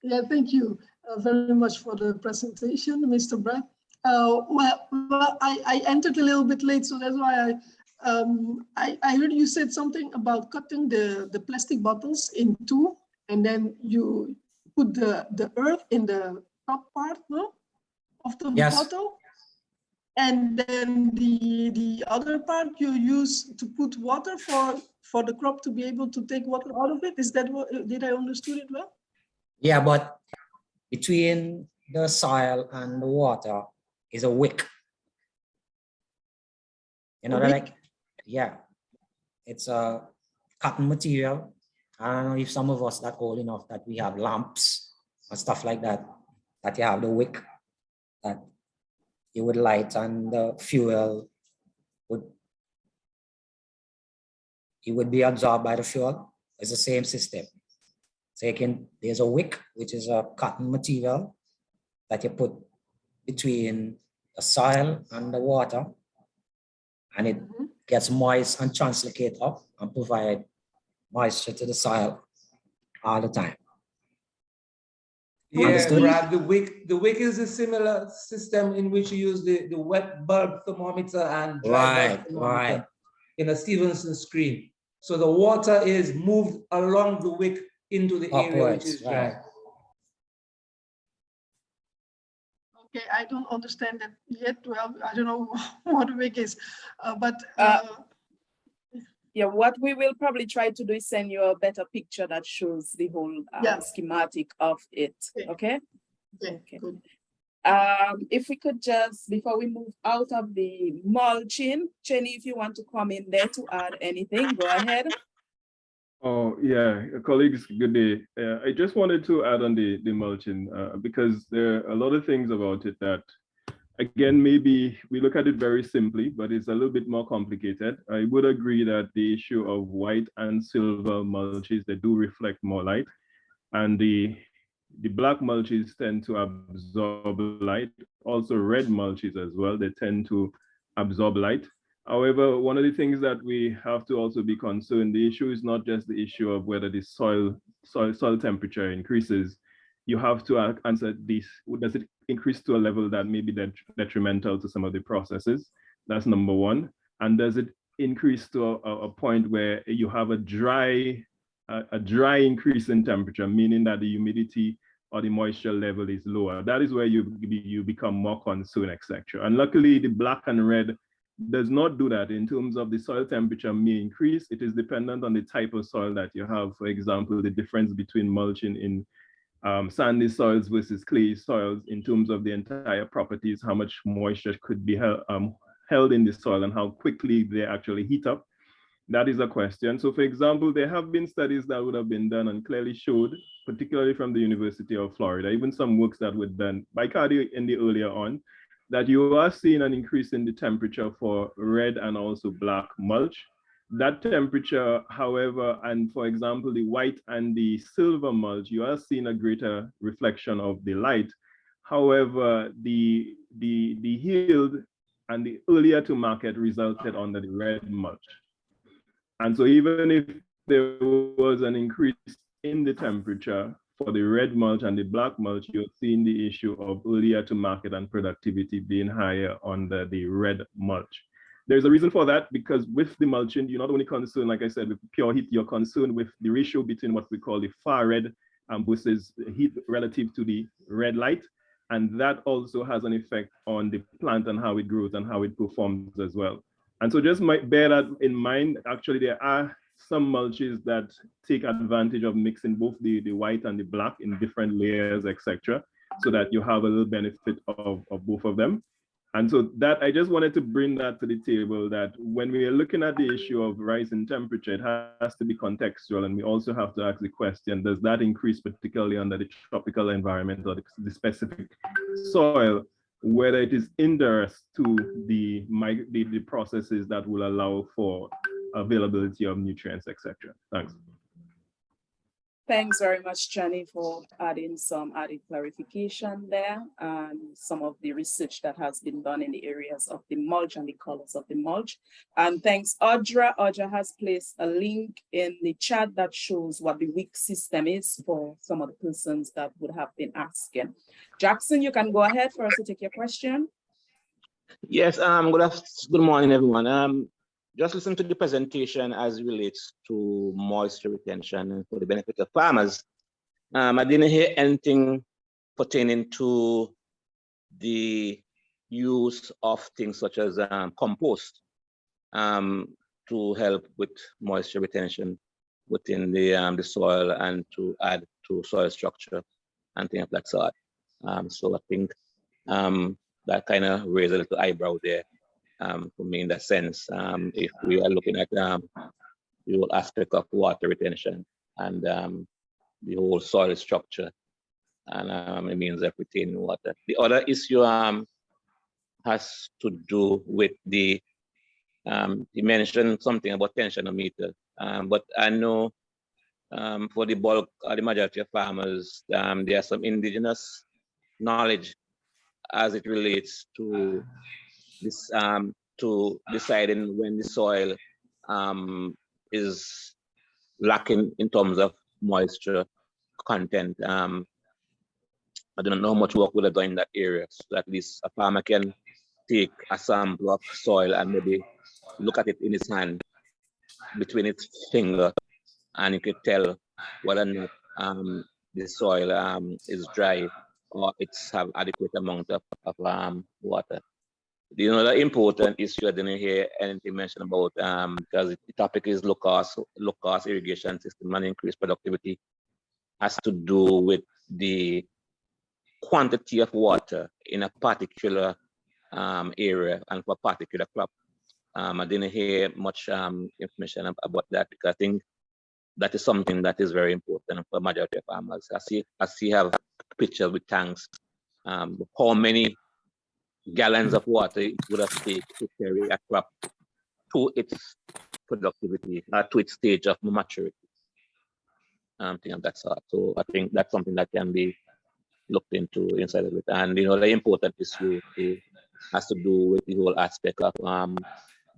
Yeah, thank you very much for the presentation, Mr. Bragg. I entered a little bit late, so that's why I heard you said something about cutting the plastic bottles in two, and then you put the earth in the top part, no, of the bottle, and then the other part you use to put water for the crop to be able to take water out of it. Is that what, did I understood it well? Yeah, but between the soil and the water is a wick. You know, like, yeah, it's a cotton material. I don't know if some of us that old enough that we have lamps and stuff like that, that you have the wick that you would light and the fuel would be absorbed by the fuel. It's the same system. So there's a wick, which is a cotton material that you put between the soil and the water, and it gets moist and translocate up and provide moisture to the soil all the time. Yeah, Brad, the wick is a similar system in which you use the wet bulb thermometer and dry bulb thermometer in a Stevenson screen. So the water is moved along the wick into the area which is dry. Okay, I don't understand that yet. Well, I don't know what a wick is, yeah, what we will probably try to do is send you a better picture that shows the whole schematic of it. Okay. Okay. Good. If we could just, before we move out of the mulching, Jenny, if you want to come in there to add anything, go ahead. Oh, yeah, colleagues, good day. I just wanted to add on the mulching because there are a lot of things about it that, again, maybe we look at it very simply, but it's a little bit more complicated. I would agree that the issue of white and silver mulches, they do reflect more light, and the black mulches tend to absorb light. Also red mulches as well, they tend to absorb light. However, one of the things that we have to also be concerned, the issue is not just the issue of whether the soil temperature increases. You have to answer this: does it increase to a level that may be detrimental to some of the processes? That's number one. And does it increase to a point where you have a dry increase in temperature, meaning that the humidity or the moisture level is lower? That is where you become more concerned, etc. And luckily, the black and red does not do that. In terms of the soil temperature may increase, it is dependent on the type of soil that you have. For example, the difference between mulching in sandy soils versus clay soils in terms of the entire properties, how much moisture could be held in the soil and how quickly they actually heat up. That is a question. So for example, there have been studies that would have been done and clearly showed, particularly from the University of Florida, even some works that were done by Cardi in the earlier on, that you are seeing an increase in the temperature for red and also black mulch. That temperature, however, and for example, the white and the silver mulch, you are seeing a greater reflection of the light. However, the yield and the earlier to market resulted under the red mulch. And so even if there was an increase in the temperature for the red mulch and the black mulch, you're seeing the issue of earlier to market and productivity being higher under the red mulch. There's a reason for that, because with the mulching, you're not only concerned, like I said, with pure heat, you're concerned with the ratio between what we call the far red versus heat relative to the red light. And that also has an effect on the plant and how it grows and how it performs as well. And so just bear that in mind. Actually, there are some mulches that take advantage of mixing both the white and the black in different layers, etc., so that you have a little benefit of both of them. And so that I just wanted to bring that to the table, that when we are looking at the issue of rising temperature, it has to be contextual. And we also have to ask the question, does that increase particularly under the tropical environment or the specific soil, whether it is injurious to the processes that will allow for availability of nutrients, etc. Thanks. Thanks very much, Johnny, for adding some added clarification there and some of the research that has been done in the areas of the mulch and the colors of the mulch. And thanks, Audra. Audra has placed a link in the chat that shows what the WIC system is for some of the persons that would have been asking. Jackson, you can go ahead for us to take your question. Yes, good morning, everyone. Just listen to the presentation as it relates to moisture retention and for the benefit of farmers. I didn't hear anything pertaining to the use of things such as compost to help with moisture retention within the soil and to add to soil structure and things of that sort. So I think that kind of raised a little eyebrow there. For me in that sense, if we are looking at the whole aspect of water retention and the whole soil structure, and it means everything water. The other issue has to do with you mentioned something about tensionometer, but I know for the bulk or the majority of farmers, there are some indigenous knowledge as it relates to this to deciding when the soil is lacking in terms of moisture content. I don't know how much work would have done in that area, so at least a farmer can take a sample of soil and maybe look at it in his hand between its finger, and you could tell whether or not the soil is dry or it's have adequate amount of water. The other important issue I didn't hear anything mentioned about, because the topic is low cost irrigation system and increased productivity, has to do with the quantity of water in a particular area and for a particular crop. I didn't hear much information about that, because I think that is something that is very important for majority of farmers. I see have pictures with tanks, how many gallons of water it would have taken to carry a crop to its productivity, to its stage of maturity. Thing of that sort. So I think that's something that can be looked into inside of it. And the important issue has to do with the whole aspect of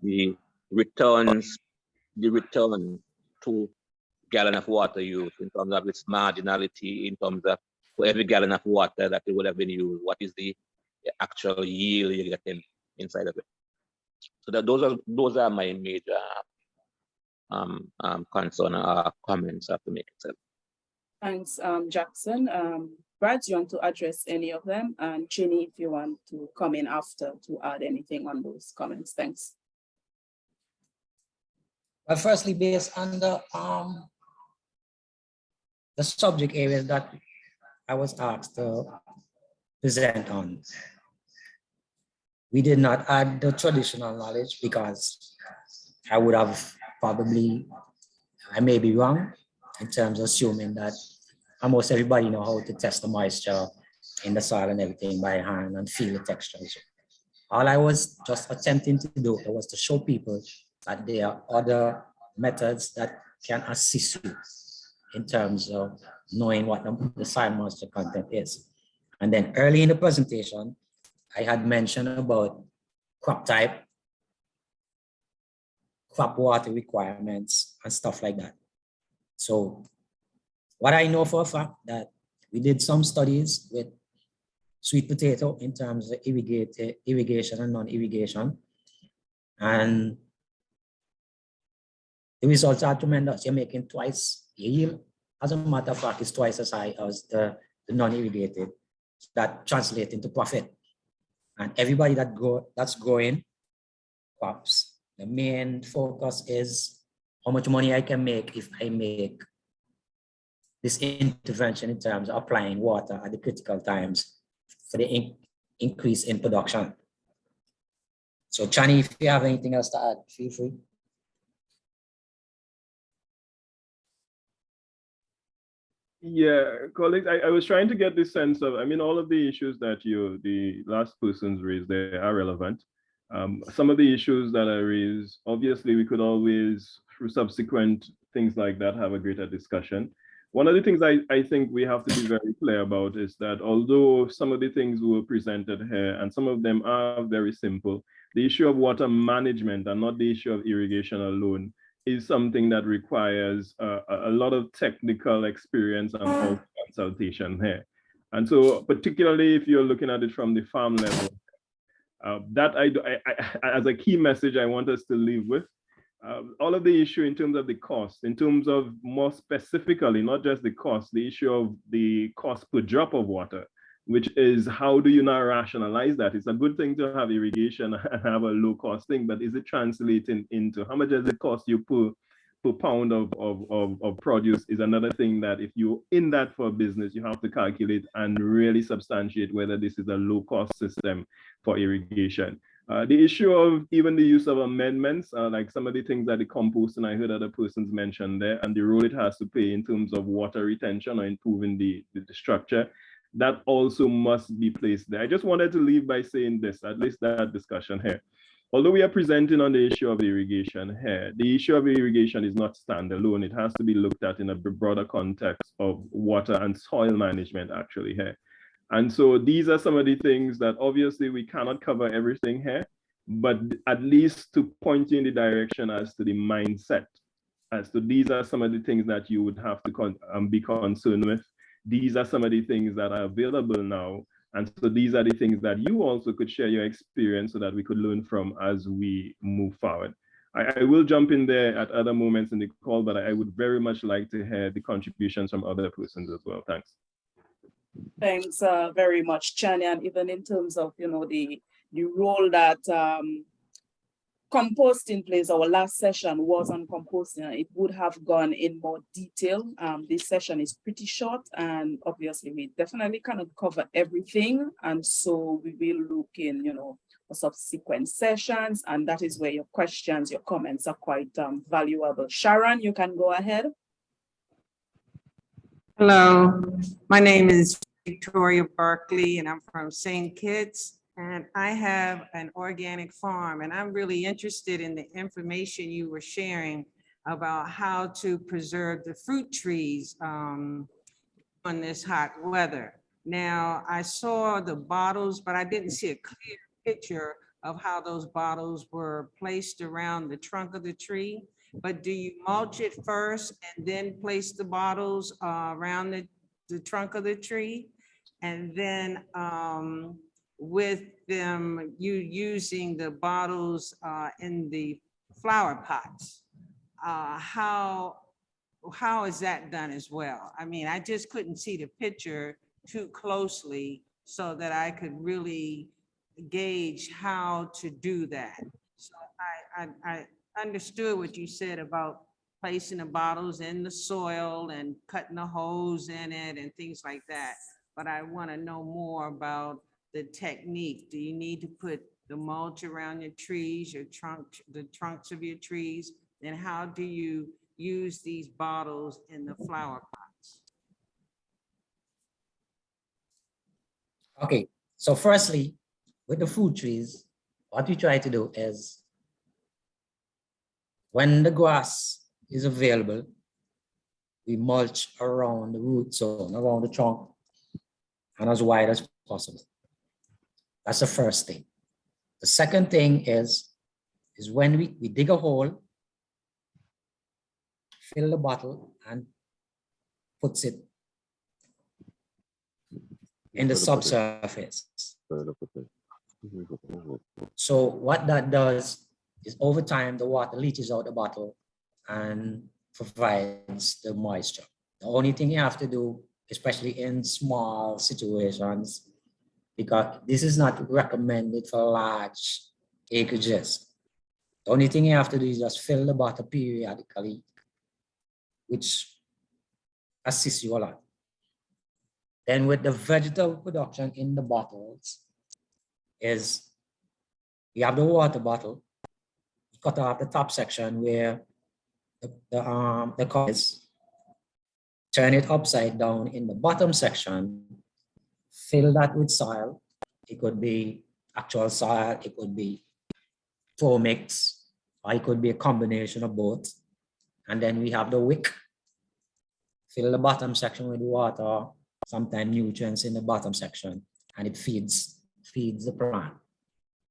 the return to gallon of water used, in terms of its marginality, in terms of for every gallon of water that it would have been used, what is the actual yield you're getting inside of it. So that those are my major concern or comments I have to make itself. Thanks, Jackson. Brad, you want to address any of them? And Chinny, if you want to come in after to add anything on those comments. Thanks. Well, firstly, based on the subject areas that I was asked to present on, we did not add the traditional knowledge because I would have probably, I may be wrong in terms of assuming that almost everybody know how to test the moisture in the soil and everything by hand and feel the textures. All I was just attempting to do was to show people that there are other methods that can assist you in terms of knowing what the soil moisture content is. And then early in the presentation, I had mentioned about crop type, crop water requirements, and stuff like that. So What I know for a fact that we did some studies with sweet potato in terms of irrigation and non-irrigation. And the results are tremendous. You're making twice yield. As a matter of fact, it's twice as high as the non-irrigated. That translates into profit. And everybody that's growing crops, the main focus is how much money I can make if I make this intervention in terms of applying water at the critical times for the increase in production. So Chani, if you have anything else to add, feel free. Yeah, colleagues, I was trying to get this sense of, I mean, all of the issues that the last persons raised, they are relevant. Some of the issues that I raised, obviously we could always, through subsequent things like that, have a greater discussion. One of the things I think we have to be very clear about is that although some of the things were presented here and some of them are very simple, the issue of water management and not the issue of irrigation alone is something that requires a lot of technical experience and also consultation here. And so particularly if you're looking at it from the farm level, that as a key message I want us to leave with, all of the issue in terms of the cost, in terms of more specifically, not just the cost, the issue of the cost per drop of water, which is how do you now rationalize that? It's a good thing to have irrigation and have a low cost thing, but is it translating into how much does it cost you per pound of produce is another thing that if you're in that for a business, you have to calculate and really substantiate whether this is a low cost system for irrigation. The issue of even the use of amendments, like some of the things that the compost, and I heard other persons mention there, and the role it has to play in terms of water retention or improving the structure, that also must be placed there. I just wanted to leave by saying this, at least that discussion here. Although we are presenting on the issue of irrigation here, the issue of irrigation is not standalone. It has to be looked at in a broader context of water and soil management actually here. And so these are some of the things that obviously we cannot cover everything here, but at least to point you in the direction as to the mindset, as to these are some of the things that you would have to be concerned with. These are some of the things that are available now. And so these are the things that you also could share your experience so that we could learn from as we move forward. I will jump in there at other moments in the call, but I would very much like to hear the contributions from other persons as well. Thanks. Thanks very much, Chani. And even in terms of, the role that composting plays, our last session was on composting. It would have gone in more detail. This session is pretty short, and obviously we definitely cannot cover everything. And so we will look in, for subsequent sessions, and that is where your questions, your comments are quite valuable. Sharon, you can go ahead. Hello, my name is Victoria Barkley and I'm from St. Kitts, and I have an organic farm, and I'm really interested in the information you were sharing about how to preserve the fruit trees on this hot weather. Now, I saw the bottles, but I didn't see a clear picture of how those bottles were placed around the trunk of the tree. But do you mulch it first and then place the bottles around the trunk of the tree? And then with them, you using the bottles in the flower pots, how is that done as well? I mean, I just couldn't see the picture too closely so that I could really gauge how to do that. So I understood what you said about placing the bottles in the soil and cutting the holes in it and things like that. But I want to know more about the technique. Do you need to put the mulch around your trees, the trunks of your trees? And how do you use these bottles in the flower pots? Okay, so firstly, with the fruit trees, what we try to do is when the grass is available, we mulch around the root zone, around the trunk, and as wide as possible. That's the first thing. The second thing is when we dig a hole, fill the bottle, and puts it in the subsurface. So what that does is over time, the water leaches out the bottle and provides the moisture. The only thing you have to do, especially in small situations, because this is not recommended for large acreages. The only thing you have to do is just fill the bottle periodically, which assists you a lot. Then with the vegetable production in the bottles is you have the water bottle, you cut off the top section where the cup is, turn it upside down in the bottom section, fill that with soil. It could be actual soil, it could be mix, or it could be a combination of both. And then we have the wick, fill the bottom section with water, sometimes nutrients in the bottom section, and it feeds the plant,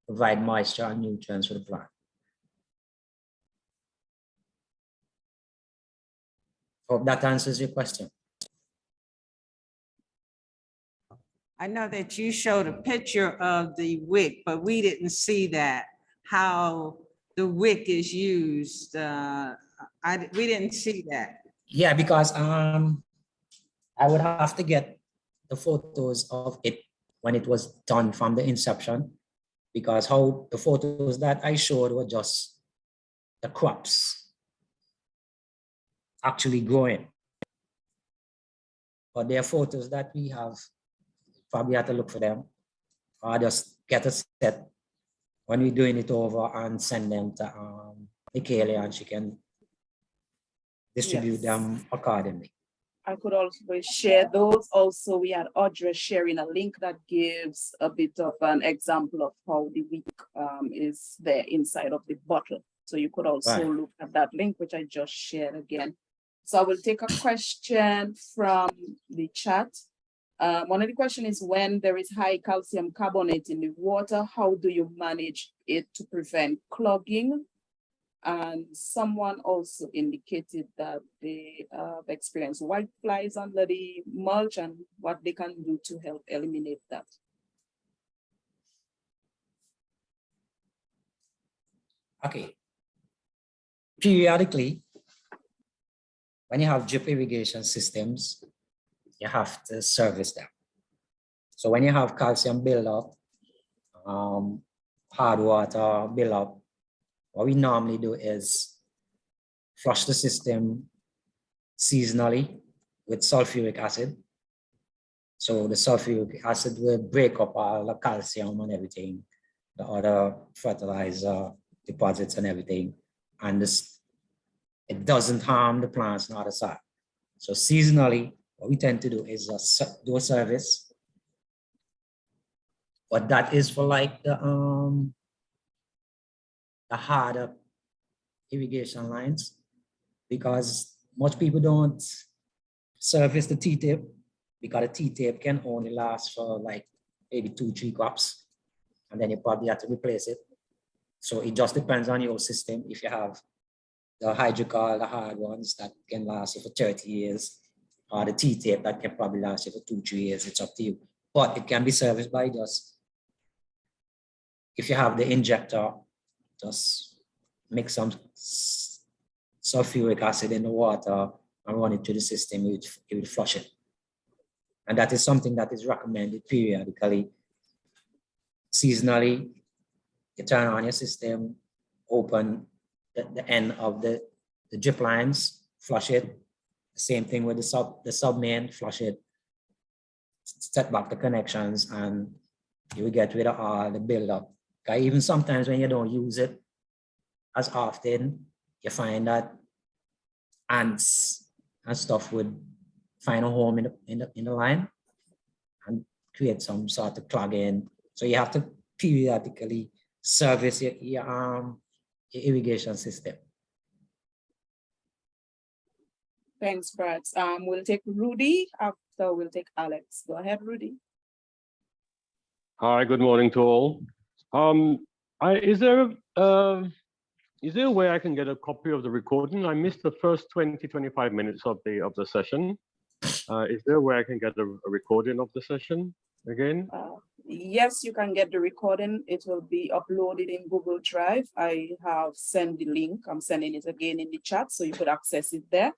provide moisture and nutrients for the plant. Hope that answers your question. I know that you showed a picture of the wick, but we didn't see that, how the wick is used. We didn't see that. Yeah, because I would have to get the photos of it when it was done from the inception, because how the photos that I showed were just the crops actually growing. But there are photos that we have, probably have to look for them, or just get a set when we're doing it over and send them to Michaela, and she can distribute them accordingly. I could also share those. Also, we had Audrey sharing a link that gives a bit of an example of how the wick is there inside of the bottle. So you could also look at that link, which I just shared again. So I will take a question from the chat. One of the questions is, when there is high calcium carbonate in the water, how do you manage it to prevent clogging? And someone also indicated that they have experienced white flies under the mulch and what they can do to help eliminate that. Okay. Periodically, when you have drip irrigation systems, you have to service them. So when you have calcium buildup, hard water buildup, what we normally do is flush the system seasonally with sulfuric acid. So the sulfuric acid will break up all the calcium and everything, the other fertilizer deposits and everything. And it doesn't harm the plants nor the soil. So seasonally, what we tend to do is do a service. But that is for like the harder irrigation lines, because most people don't service the T-tape, because the T-tape can only last for like maybe 2-3 crops, and then you probably have to replace it. So it just depends on your system. If you have the hydrocal, the hard ones that can last you for 30 years, or the T-tape that can probably last you for 2-3 years, it's up to you. But it can be serviced by just, if you have the injector, just mix some sulfuric acid in the water and run it through the system, it will flush it. And that is something that is recommended periodically. Seasonally, you turn on your system, open the end of the drip lines, flush it. Same thing with the sub main, flush it, set back the connections, and you will get rid of all the buildup. Okay? Even sometimes when you don't use it as often, you find that ants and stuff would find a home in the line and create some sort of clogging. So you have to periodically service your irrigation system. Thanks, Brad. We'll take Rudy, after we'll take Alex. Go ahead, Rudy. Hi, good morning to all. Is there a way I can get a copy of the recording? I missed the first 20-25 minutes of the session. Is there a way I can get a recording of the session again? Yes, you can get the recording. It will be uploaded in Google Drive. I have sent the link. I'm sending it again in the chat so you could access it there.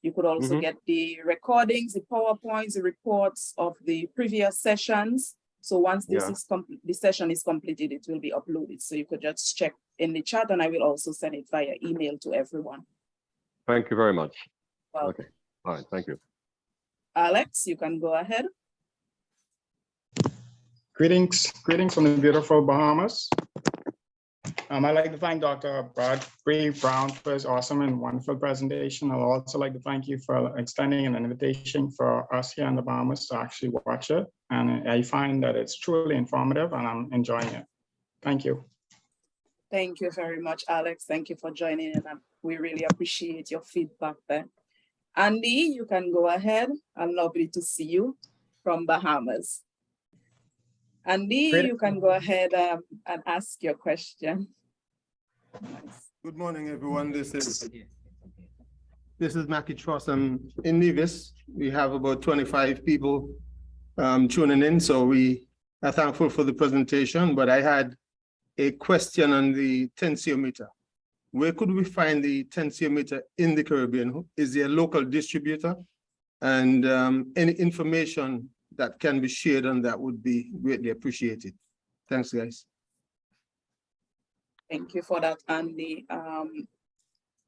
You could also get the recordings, the PowerPoints, the reports of the previous sessions. So once this is the session is completed, it will be uploaded. So you could just check in the chat, and I will also send it via email to everyone. Thank you very much. Welcome. Okay. All right. Thank you. Alex, you can go ahead. Greetings from the beautiful Bahamas. I'd like to thank Dr. Bradbury Brown for his awesome and wonderful presentation. I'd also like to thank you for extending an invitation for us here in the Bahamas to actually watch it. And I find that it's truly informative and I'm enjoying it. Thank you. Thank you very much, Alex. Thank you for joining in. We really appreciate your feedback there. Andy, you can go ahead. I'm lovely to see you from Bahamas. Andy, you can go ahead and ask your question. Good morning, everyone. This is Mackie Tross. I'm in Nevis. We have about 25 people tuning in, so we are thankful for the presentation. But I had a question on the tensiometer. Where could we find the tensiometer in the Caribbean? Is there a local distributor? And any information that can be shared on that would be greatly appreciated. Thanks, guys. Thank you for that, Andy.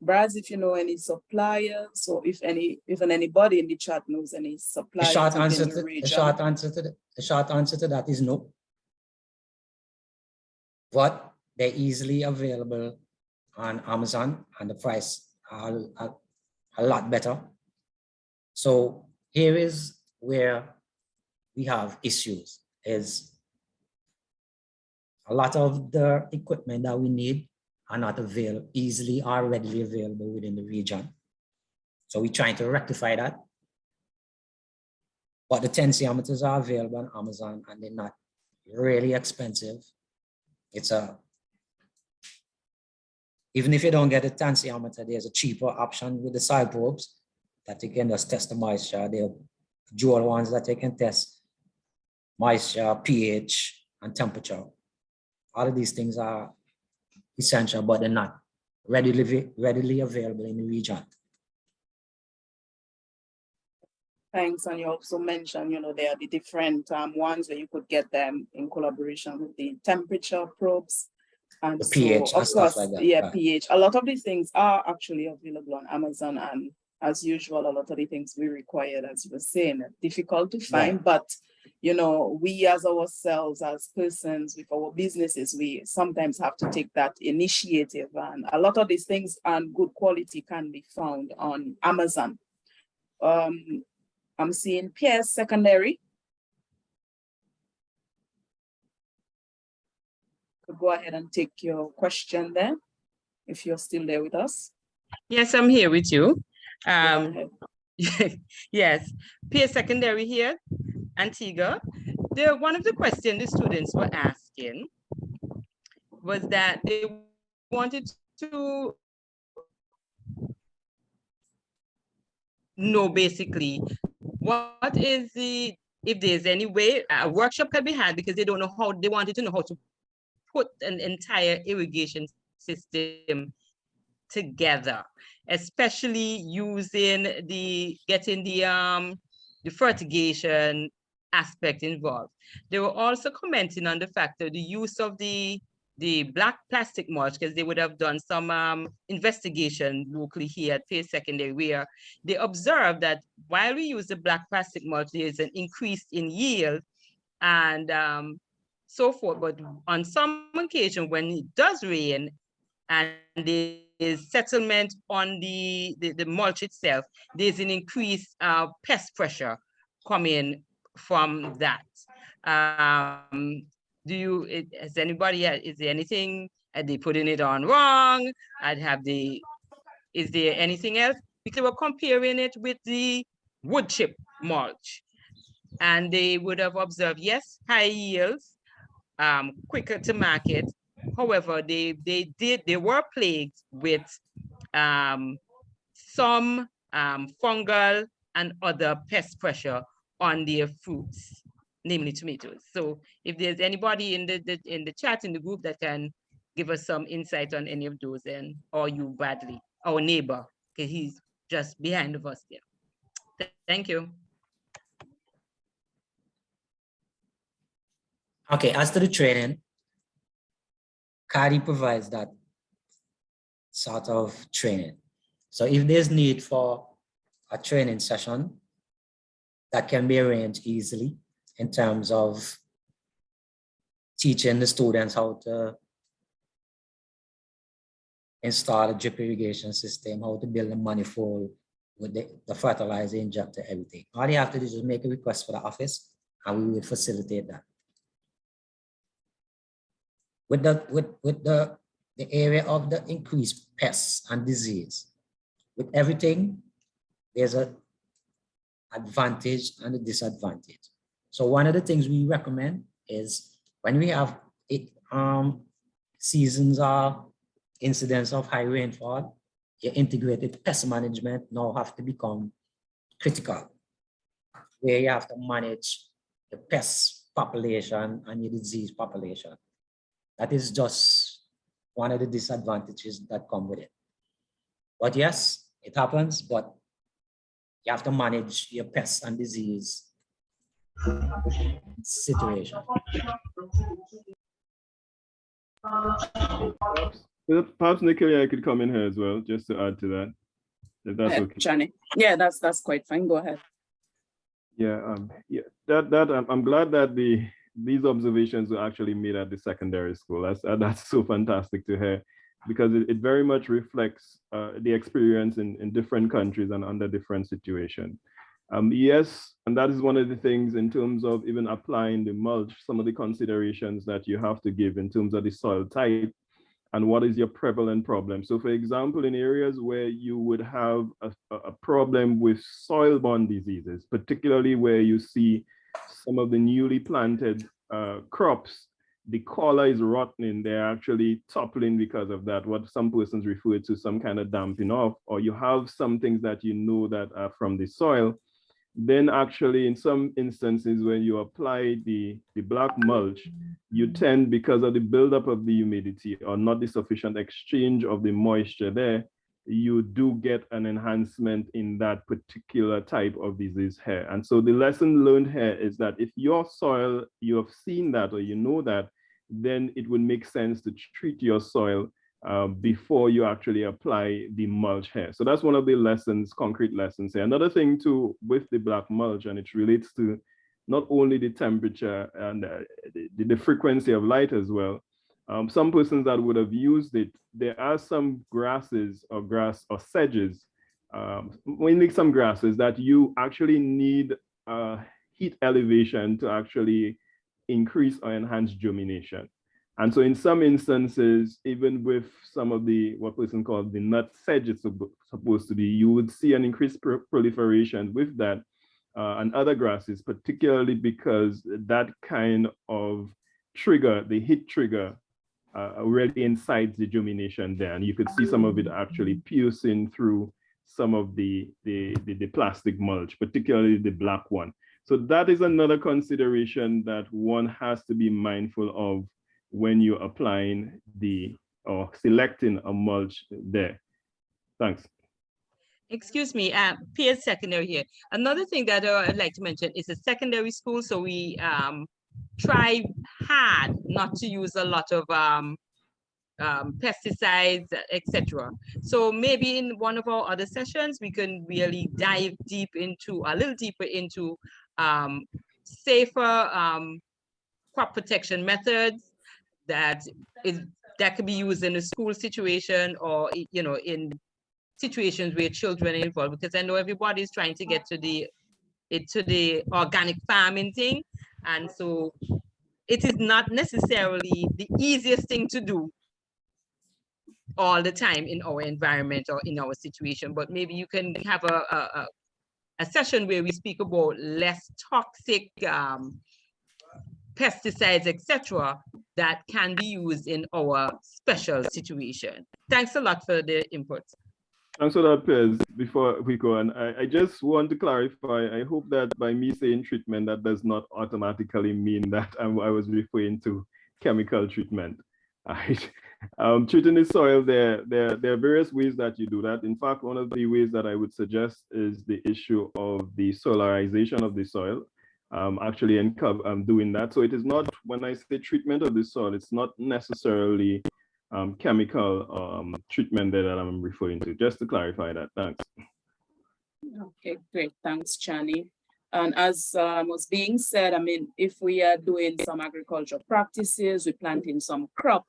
Braz, if you know any suppliers, or if anybody in the chat knows any suppliers, the short answer to that is no. But they're easily available on Amazon, and the price are a lot better. So here is where we have issues, is a lot of the equipment that we need are not easily or readily available within the region. So we're trying to rectify that. But the tensiometers are available on Amazon and they're not really expensive. Even if you don't get a tensiometer, there's a cheaper option with the side probes that you can just test the moisture. They're dual ones that you can test moisture, pH, and temperature. All of these things are essential, but they're not readily available in the region. Thanks, and you also mentioned, there are the different ones where you could get them in collaboration with the temperature probes. And the pH so, and stuff like that. Yeah, pH. A lot of these things are actually available on Amazon, and as usual, a lot of the things we require, as you were saying, are difficult to find, but we as ourselves, as persons with our businesses, we sometimes have to take that initiative, and a lot of these things and good quality can be found on Amazon. I'm seeing Pierce Secondary. Could go ahead and take your question there, if you're still there with us. Yes, I'm here with you. Yes, Pierce Secondary here, Antigua. One of the questions the students were asking was that they wanted to know basically what is if there's any way a workshop can be had, because they don't know how, they wanted to know how to put an entire irrigation system together, especially using getting the fertigation aspect involved. They were also commenting on the fact that the use of the black plastic mulch, because they would have done some investigation locally here at Pierce Secondary, where they observed that while we use the black plastic mulch, there's an increase in yield and so forth. But on some occasion, when it does rain and there is settlement on the mulch itself, there's an increased pest pressure coming from that. Has anybody, is there anything, are they putting it on wrong? Is there anything else? Because we're comparing it with the wood chip mulch, and they would have observed, yes, high yields, quicker to market. However, they were plagued with some fungal and other pest pressure on their fruits, namely tomatoes. So if there's anybody in the chat, in the group, that can give us some insight on any of those, and or you, Bradley, our neighbor, because he's just behind of us there. Thank you. Okay, as to the training, CADI provides that sort of training. So if there's need for a training session, that can be arranged easily in terms of teaching the students how to install a drip irrigation system, how to build a manifold with the fertilizer injector, everything. All you have to do is just make a request for the office and we will facilitate that. With the area of the increased pests and disease, with everything, there's an advantage and a disadvantage. So one of the things we recommend is when we have seasons or incidents of high rainfall, your integrated pest management now have to become critical, where you have to manage the pest population and your disease population. That is just one of the disadvantages that come with it. But yes, it happens, but you have to manage your pests and disease situation. Perhaps Nicola, I could come in here as well, just to add to that, if that's okay. Johnny. Yeah, that's quite fine. Go ahead. Yeah, I'm glad that these observations were actually made at the secondary school. That's so fantastic to hear, because it very much reflects the experience in different countries and under different situations. Yes, and that is one of the things in terms of even applying the mulch, some of the considerations that you have to give in terms of the soil type and what is your prevalent problem. So for example, in areas where you would have a problem with soil-borne diseases, particularly where you see some of the newly planted crops, the collar is rotting, they're actually toppling because of that, what some persons refer to some kind of damping off, or you have some things that you know that are from the soil, then actually in some instances when you apply the black mulch, you tend, because of the buildup of the humidity or not the sufficient exchange of the moisture there, you do get an enhancement in that particular type of disease here. And so the lesson learned here is that if your soil, you have seen that or you know that, then it would make sense to treat your soil before you actually apply the mulch here. So that's one of the lessons, concrete lessons here. Another thing too with the black mulch, and it relates to not only the temperature and the frequency of light as well. Some persons that would have used it, there are some grasses or sedges, mainly some grasses that you actually need heat elevation to actually increase or enhance germination. And so in some instances, even with some of the, what person called the nut sedge it's supposed to be, you would see an increased proliferation with that and other grasses, particularly because that kind of trigger, the heat trigger, already incites the germination there. And you could see some of it actually piercing through some of the plastic mulch, particularly the black one. So that is another consideration that one has to be mindful of when you're applying or selecting a mulch there. Thanks. Excuse me, peer secondary here. Another thing that I'd like to mention is a secondary school. So we try hard not to use a lot of pesticides, etc. So maybe in one of our other sessions, we can really dive a little deeper into safer crop protection methods that could be used in a school situation or in situations where children are involved, because I know everybody's trying to get to the organic farming thing, and so it is not necessarily the easiest thing to do all the time in our environment or in our situation. But maybe you can have a session where we speak about less toxic pesticides, etc., that can be used in our special situation. Thanks a lot for the input. Thanks for that, Pez. Before we go on, I just want to clarify, I hope that by me saying treatment, that does not automatically mean that I was referring to chemical treatment. Treating the soil, there are various ways that you do that. In fact, one of the ways that I would suggest is the issue of the solarization of the soil. Actually, I'm doing that. So it is not, when I say treatment of the soil, it's not necessarily chemical treatment there that I'm referring to, just to clarify that. Thanks. Okay, great. Thanks, Chani. And as was being said, I mean, if we are doing some agricultural practices, we're planting some crop,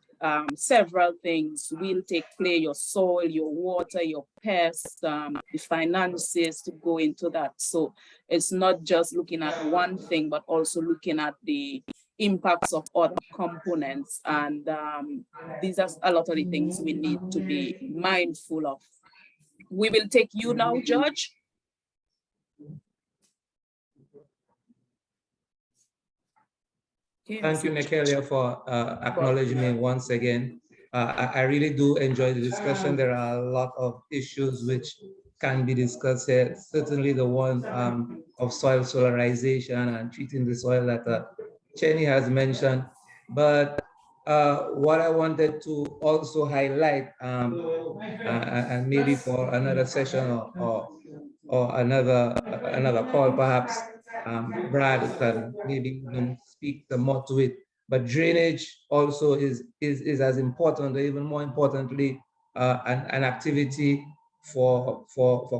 several things will take play, your soil, your water, your pests, the finances to go into that. So it's not just looking at one thing, but also looking at the impacts of other components. And these are a lot of the things we need to be mindful of. We will take you now, George. Thank you, Nikelia, for acknowledging me once again. I really do enjoy the discussion. There are a lot of issues which can be discussed here. Certainly the one of soil solarization and treating the soil that Chenny has mentioned. But what I wanted to also highlight, and maybe for another session or another call, perhaps Brad can maybe even speak more to it. But drainage also is as important, or even more importantly, an activity for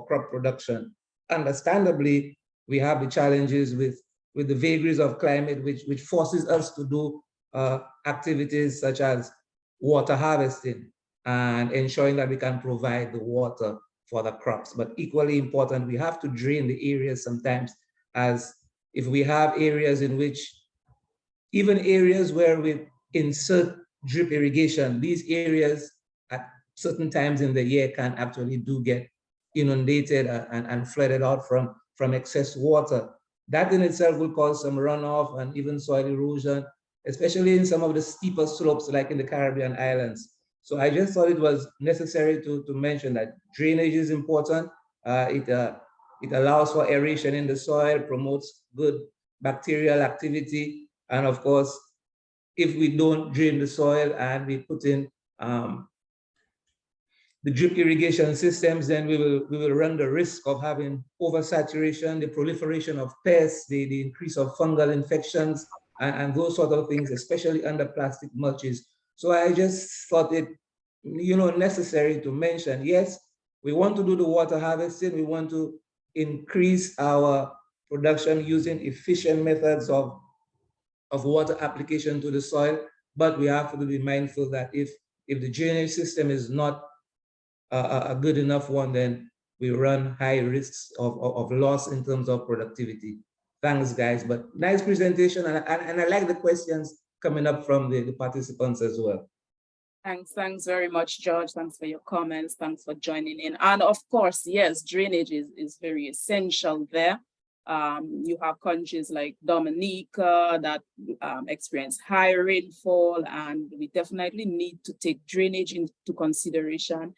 crop production. Understandably, we have the challenges with the vagaries of climate, which forces us to do activities such as water harvesting and ensuring that we can provide the water for the crops. But equally important, we have to drain the areas sometimes, as if we have areas in which, even areas where we insert drip irrigation, these areas at certain times in the year can actually do get inundated and flooded out from excess water. That in itself will cause some runoff and even soil erosion, especially in some of the steeper slopes like in the Caribbean islands. So I just thought it was necessary to mention that drainage is important. It allows for aeration in the soil, promotes good bacterial activity. And of course, if we don't drain the soil and we put in the drip irrigation systems, then we will run the risk of having oversaturation, the proliferation of pests, the increase of fungal infections, and those sort of things, especially under plastic mulches. So I just thought it, necessary to mention, yes, we want to do the water harvesting, we want to increase our production using efficient methods of water application to the soil, but we have to be mindful that if the drainage system is not a good enough one, then we run high risks of loss in terms of productivity. Thanks, guys, but nice presentation, and I like the questions coming up from the participants as well. Thanks very much, George. Thanks for your comments. Thanks for joining in. And of course, yes, drainage is very essential there. You have countries like Dominica that experience high rainfall, and we definitely need to take drainage into consideration.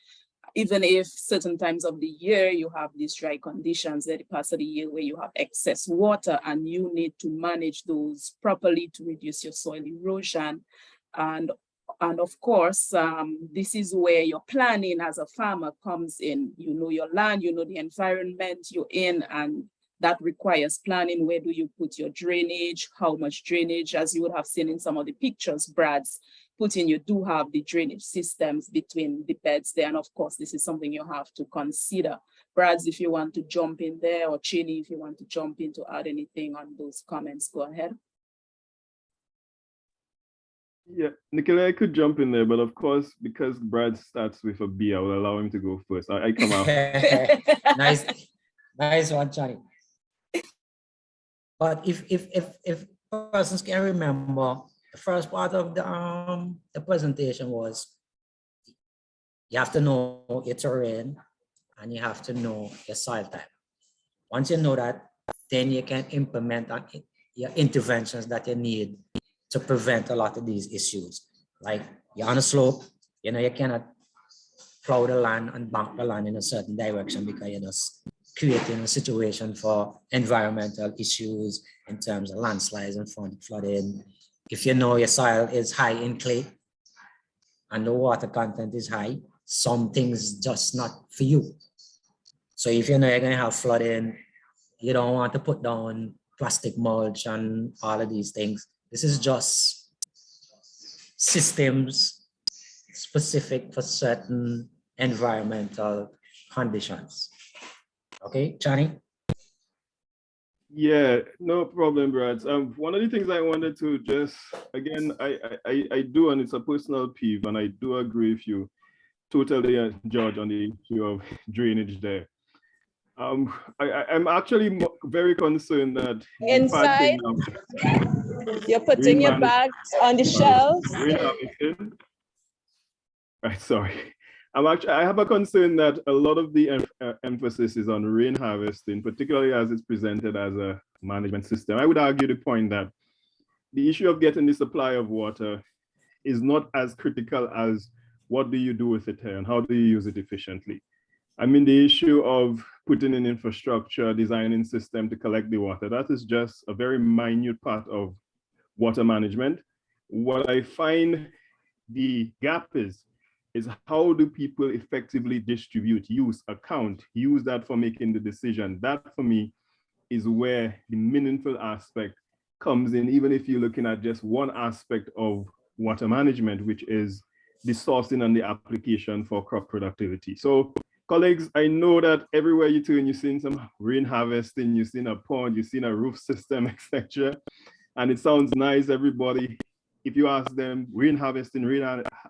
Even if certain times of the year you have these dry conditions, there are parts of the year where you have excess water and you need to manage those properly to reduce your soil erosion. And of course, this is where your planning as a farmer comes in. You know your land, you know the environment you're in, and that requires planning. Where do you put your drainage? How much drainage? As you would have seen in some of the pictures Brad's put in, you do have the drainage systems between the beds there. And of course, this is something you have to consider. Brad's, if you want to jump in there, or Chini, if you want to jump in to add anything on those comments, go ahead. Yeah, Nicola, I could jump in there, but of course, because Brad starts with a B, I will allow him to go first. I come out. Nice one, Johnny. But if persons can remember, the first part of the presentation was you have to know your terrain and you have to know your soil type. Once you know that, then you can implement your interventions that you need to prevent a lot of these issues. Like you're on a slope, you cannot plow the land and bank the land in a certain direction, because you're just creating a situation for environmental issues in terms of landslides and flooding. If you know your soil is high in clay and the water content is high, some things just not for you. So if you know you're going to have flooding, you don't want to put down plastic mulch and all of these things. This is just systems specific for certain environmental conditions. Okay, Johnny? Yeah, no problem, Brad. One of the things I wanted to just, again, I do, and it's a personal peeve, and I do agree with you totally, George, on the issue of drainage there. I'm actually very concerned that inside, you're putting your bags on the shelves. Right, sorry. I have a concern that a lot of the emphasis is on rain harvesting, particularly as it's presented as a management system. I would argue the point that the issue of getting the supply of water is not as critical as what do you do with it here and how do you use it efficiently. I mean, the issue of putting in infrastructure, designing system to collect the water, that is just a very minute part of water management. What I find the gap is how do people effectively distribute, use, account, use that for making the decision. That for me is where the meaningful aspect comes in, even if you're looking at just one aspect of water management, which is the sourcing and the application for crop productivity. So colleagues, I know that everywhere you turn, you've seen some rain harvesting, you've seen a pond, you've seen a roof system, etc. And it sounds nice, everybody. If you ask them, rain harvesting,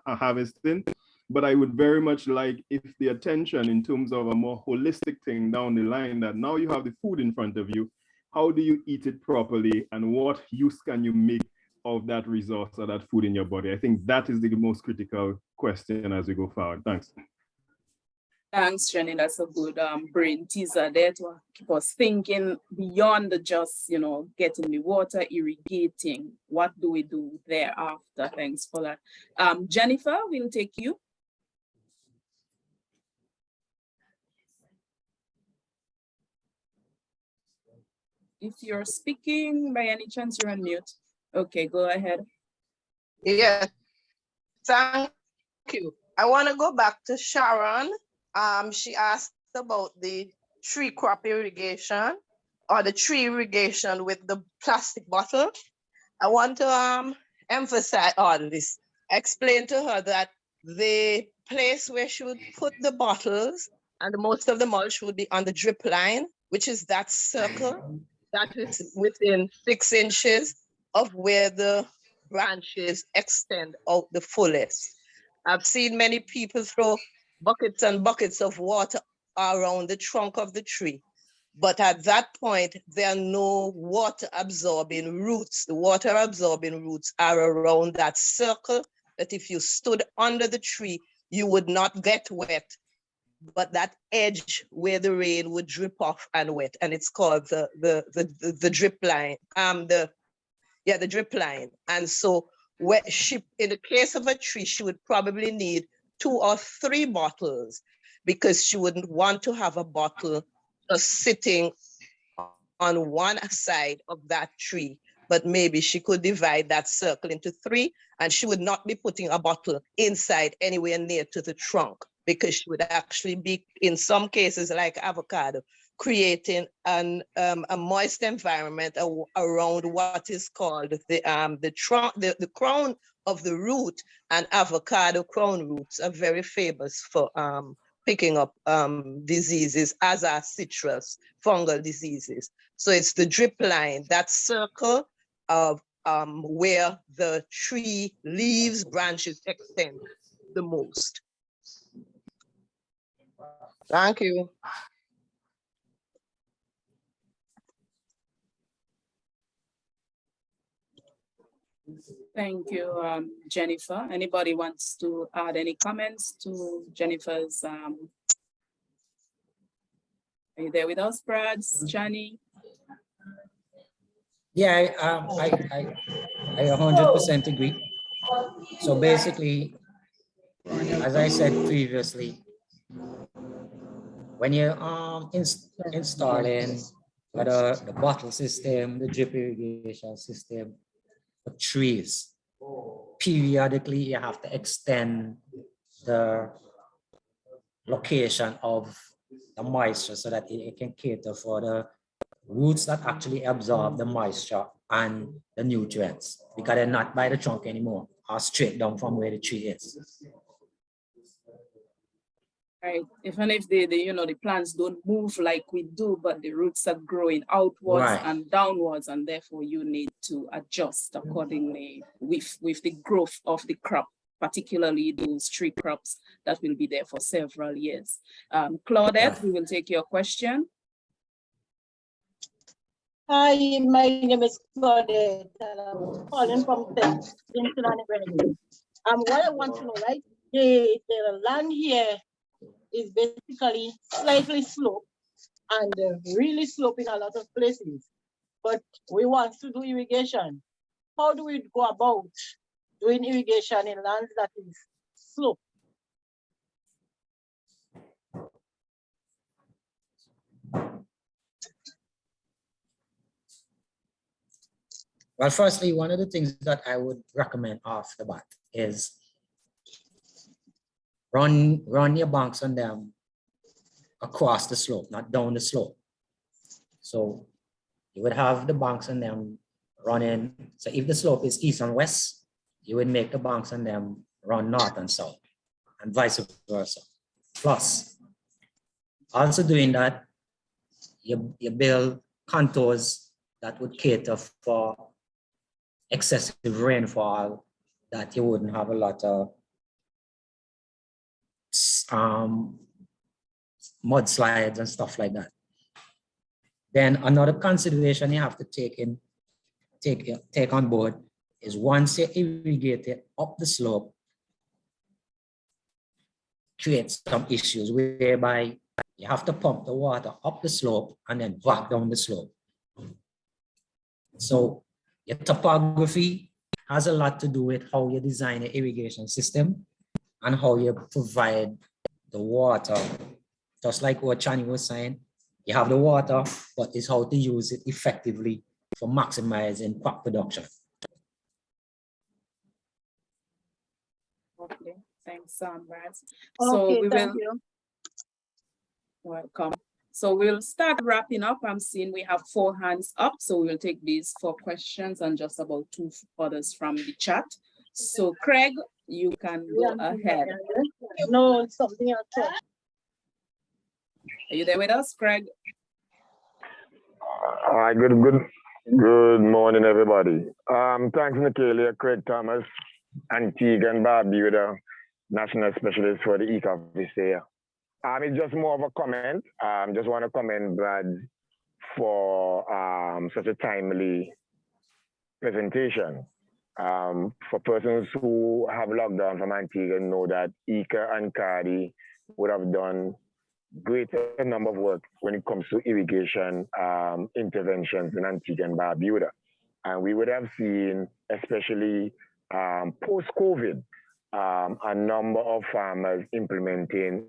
harvesting. But I would very much like if the attention in terms of a more holistic thing down the line, that now you have the food in front of you, how do you eat it properly and what use can you make of that resource or that food in your body? I think that is the most critical question as we go forward. Thanks. Thanks, Jenny. That's a good brain teaser there to keep us thinking beyond the just, getting the water, irrigating. What do we do thereafter? Thanks for that. Jennifer, we'll take you. If you're speaking, by any chance, you're on mute. Okay, go ahead. Yeah, thank you. I want to go back to Sharon. She asked about the tree crop irrigation or the tree irrigation with the plastic bottle. I want to emphasize on this. Explain to her that the place where she would put the bottles and most of the mulch would be on the drip line, which is that circle that is within 6 inches of where the branches extend out the fullest. I've seen many people throw buckets and buckets of water around the trunk of the tree. But at that point, there are no water absorbing roots. The water absorbing roots are around that circle that if you stood under the tree, you would not get wet, but that edge where the rain would drip off and wet. And it's called the drip line. The drip line. And so where she, in the case of a tree, she would probably need 2 or 3 bottles because she wouldn't want to have a bottle just sitting on one side of that tree, but maybe she could divide that circle into 3 and she would not be putting a bottle inside anywhere near to the trunk because she would actually be, in some cases like avocado, creating a moist environment around what is called the trunk, the crown of the root, and avocado crown roots are very famous for picking up diseases, as are citrus, fungal diseases. So it's the drip line, that circle of where the tree leaves, branches extend the most. Thank you. Thank you, Jennifer. Anybody wants to add any comments to Jennifer's? Are you there with us, Brad, Johnny? Yeah, I 100% agree. So basically, as I said previously, when you're installing whether the bottle system, the drip irrigation system for trees, periodically you have to extend the location of the moisture so that it can cater for the roots that actually absorb the moisture and the nutrients, because they're not by the trunk anymore or straight down from where the tree is. Right. Even if the plants don't move like we do, but the roots are growing outwards Right. and downwards, and therefore you need to adjust accordingly with the growth of the crop, particularly those tree crops that will be there for several years. Claudette, we will take your question. Hi, my name is Claudette, and I'm calling from Cincinnati, Grenada. What I want to know, right? The land here is basically slightly sloped and really sloped in a lot of places. But we want to do irrigation. How do we go about doing irrigation in lands that is sloped? Well, firstly, one of the things that I would recommend off the bat is run your banks on them across the slope, not down the slope. So you would have the banks on them running. So if the slope is east and west, you would make the banks on them run north and south, and vice versa. Plus, also doing that, you build contours that would cater for excessive rainfall, that you wouldn't have a lot of mudslides and stuff like that. Then another consideration you have to take on board is, once you irrigate it up the slope, creates some issues whereby you have to pump the water up the slope and then back down the slope. So your topography has a lot to do with how you design your irrigation system and how you provide the water. Just like what Chani was saying, you have the water, but it's how to use it effectively for maximizing crop production. Okay, thanks, Raz. Okay, we thank will. you. Welcome. So we'll start wrapping up. I'm seeing we have 4 hands up, so we'll take these 4 questions and just about 2 others from the chat. So Craig, you can go ahead. No, something else. Are you there with us, Craig? Hi, good morning, everybody. Thanks, Nicalia, Craig Thomas, Antigua and Barbuda, National Specialist for the ECA office here. It's just more of a comment. Just want to commend Brad for such a timely presentation. For persons who have logged on from Antigua know that ECA and CARDI would have done greater number of work when it comes to irrigation interventions in Antigua and Barbuda. And we would have seen, especially post-COVID, a number of farmers implementing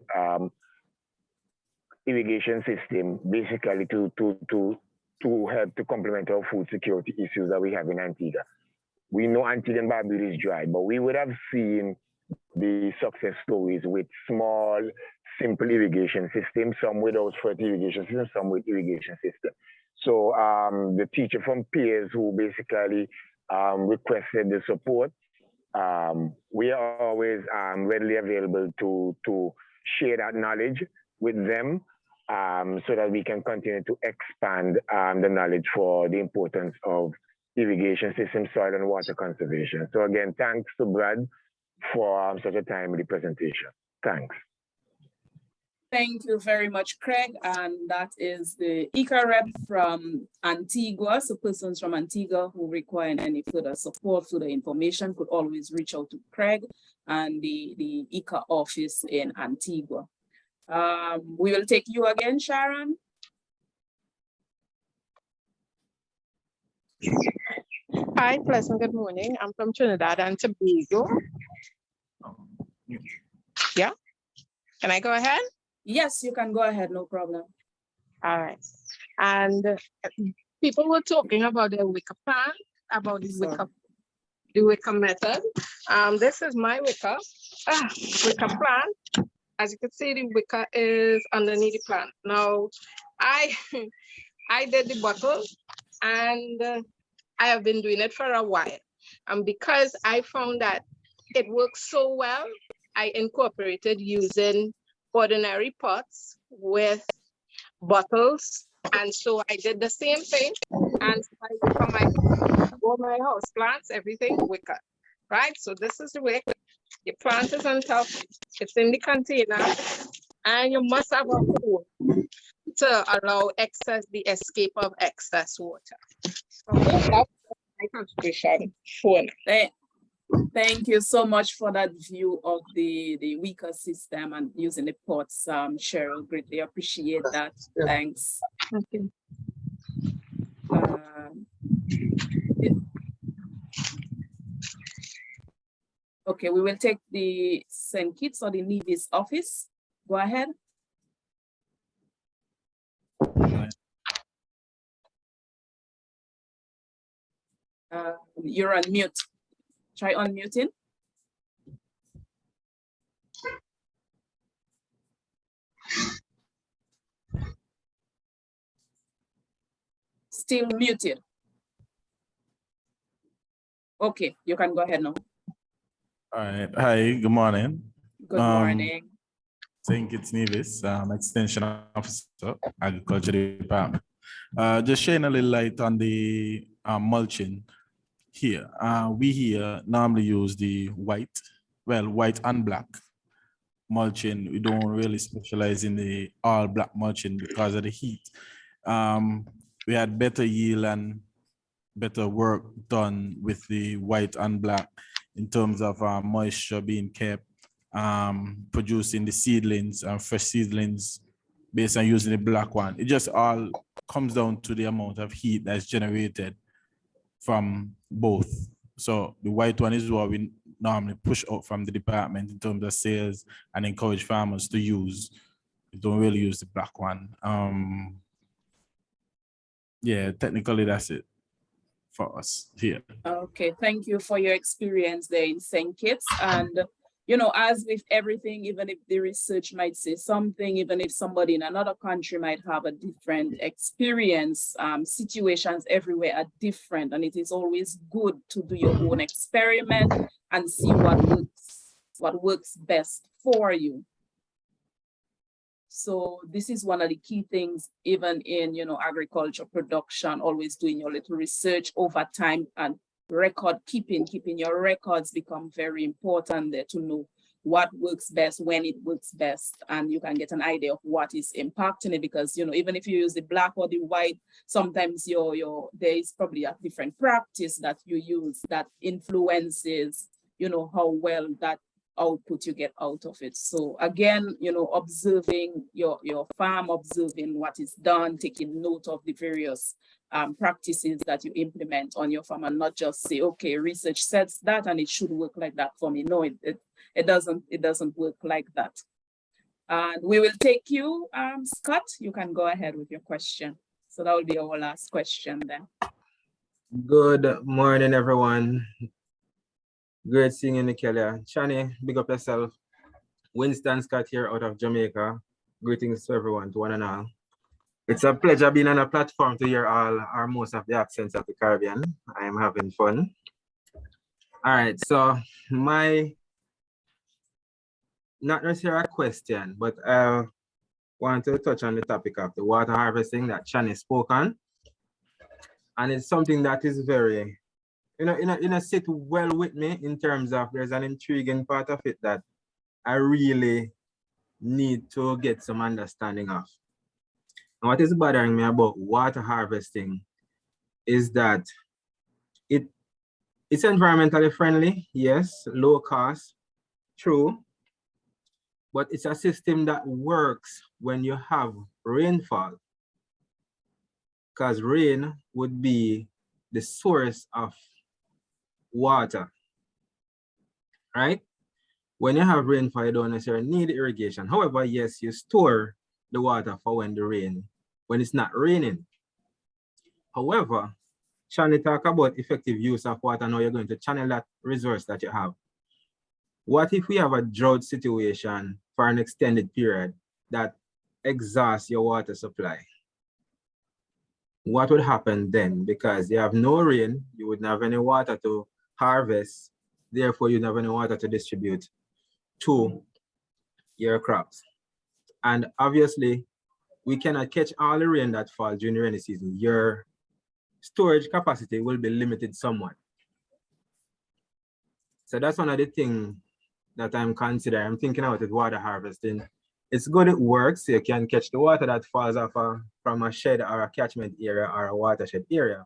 irrigation system basically to help to complement our food security issues that we have in Antigua. We know Antigua and Barbuda is dry, but we would have seen the success stories with small, simple irrigation systems, some without fertile irrigation system, some with irrigation system. So the teacher from peers who basically requested the support, we are always readily available to share that knowledge with them so that we can continue to expand the knowledge for the importance of irrigation system, soil and water conservation. So again, thanks to Brad for such a timely presentation. Thanks. Thank you very much, Craig. And that is the ECA rep from Antigua. So persons from Antigua who require any further support, further information, could always reach out to Craig and the ECA office in Antigua. We will take you again, Sharon. Hi, pleasant good morning. I'm from Trinidad and Tobago. Yeah, can I go ahead? Yes, you can go ahead, no problem. All right. And people were talking about the Wicca plan, about the Wicca method. This is my Wicca plan. As you can see, the Wicca is underneath the plant. Now, I did the bottle, and I have been doing it for a while. And because I found that it works so well, I incorporated using ordinary pots with bottles. And so I did the same thing. And so I for all my house plants, everything Wicca, right? So this is the Wicca. Your plant is on top, it's in the container, and you must have a hole to allow the escape of excess water. So that's my contribution for now. Thank you so much for that view of the Wicca system and using the pots, Cheryl. Greatly appreciate that. Thanks. Okay. Okay, we will take the St. Kitts or the Nevis office. Go ahead. You're on mute. Try unmuting. Still muted. Okay, you can go ahead now. All right. Hi, good morning. Good morning. St. Kitts Nevis, Extension Officer, Agriculture Department. Just shedding a little light on the mulching here. We here normally use the white and black mulching. We don't really specialize in the all black mulching because of the heat. We had better yield and better work done with the white and black in terms of moisture being kept, producing the seedlings and fresh seedlings based on using the black one. It just all comes down to the amount of heat that's generated from both. So the white one is what we normally push out from the department in terms of sales and encourage farmers to use. We don't really use the black one. Yeah, technically that's it for us here. Okay, thank you for your experience there in St. Kitts. And, you know, as with everything, even if the research might say something, even if somebody in another country might have a different experience, situations everywhere are different. And it is always good to do your own experiment and see what works best for you. So this is one of the key things, even in, you know, agriculture production, always doing your little research over time, and record keeping your records become very important there to know what works best, when it works best, and you can get an idea of what is impacting it. Because, you know, even if you use the black or the white, sometimes there is probably a different practice that you use that influences, you know, how well that output you get out of it. So again, you know, observing your farm, observing what is done, taking note of the various practices that you implement on your farm, and not just say, okay, research says that and it should work like that for me. No, it doesn't work like that. And we will take you, Scott. You can go ahead with your question. So that will be our last question then. Good morning, everyone. Great seeing you, Nikelia. Chani, big up yourself. Winston Scott here out of Jamaica. Greetings to everyone, to one and all. It's a pleasure being on a platform to hear all or most of the accents of the Caribbean. I am having fun. All right, so my, not necessarily a question, but I want to touch on the topic of the water harvesting that Chani spoke on. And it's something that is very, sit well with me in terms of there's an intriguing part of it that I really need to get some understanding of. And what is bothering me about water harvesting is that it's environmentally friendly, yes, low cost, true, but it's a system that works when you have rainfall, because rain would be the source of water, right? when you have rainfall, you don't necessarily need irrigation. However, yes, you store the water for when it's not raining. However, Shani talk about effective use of water. Now you're going to channel that resource that you have. What if we have a drought situation for an extended period that exhausts your water supply? What would happen then? Because you have no rain, you wouldn't have any water to harvest, therefore you don't have any water to distribute to your crops. And obviously, we cannot catch all the rain that falls during the rainy season. Your storage capacity will be limited somewhat. So that's one of the things that I'm considering. I'm thinking about it, water harvesting. It's good, it works. You can catch the water that falls off from a shed or a catchment area or a watershed area.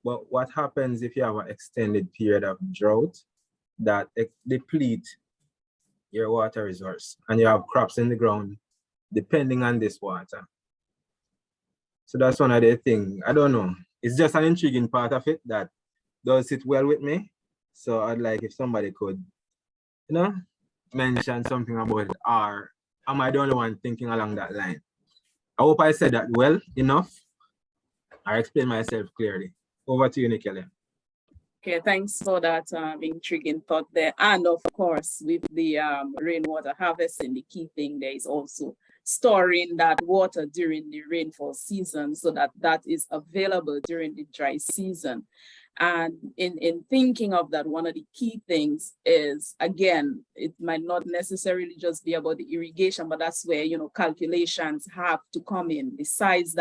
But what happens if you have an extended period of drought that deplete your water resource and you have crops in the ground depending on this water? So that's one of the things. I don't know. It's just an intriguing part of it that does sit well with me. So I'd like if somebody could, mention something about it, or am I the only one thinking along that line? I hope I said that well enough. I explained myself clearly. Over to you, Nikele. Okay, thanks for that intriguing thought there. And of course, with the rainwater harvesting, the key thing there is also storing that water during the rainfall season so that that is available during the dry season. And in thinking of that, one of the key things is, again, it might not necessarily just be about the irrigation, but that's where, calculations have to come in. The size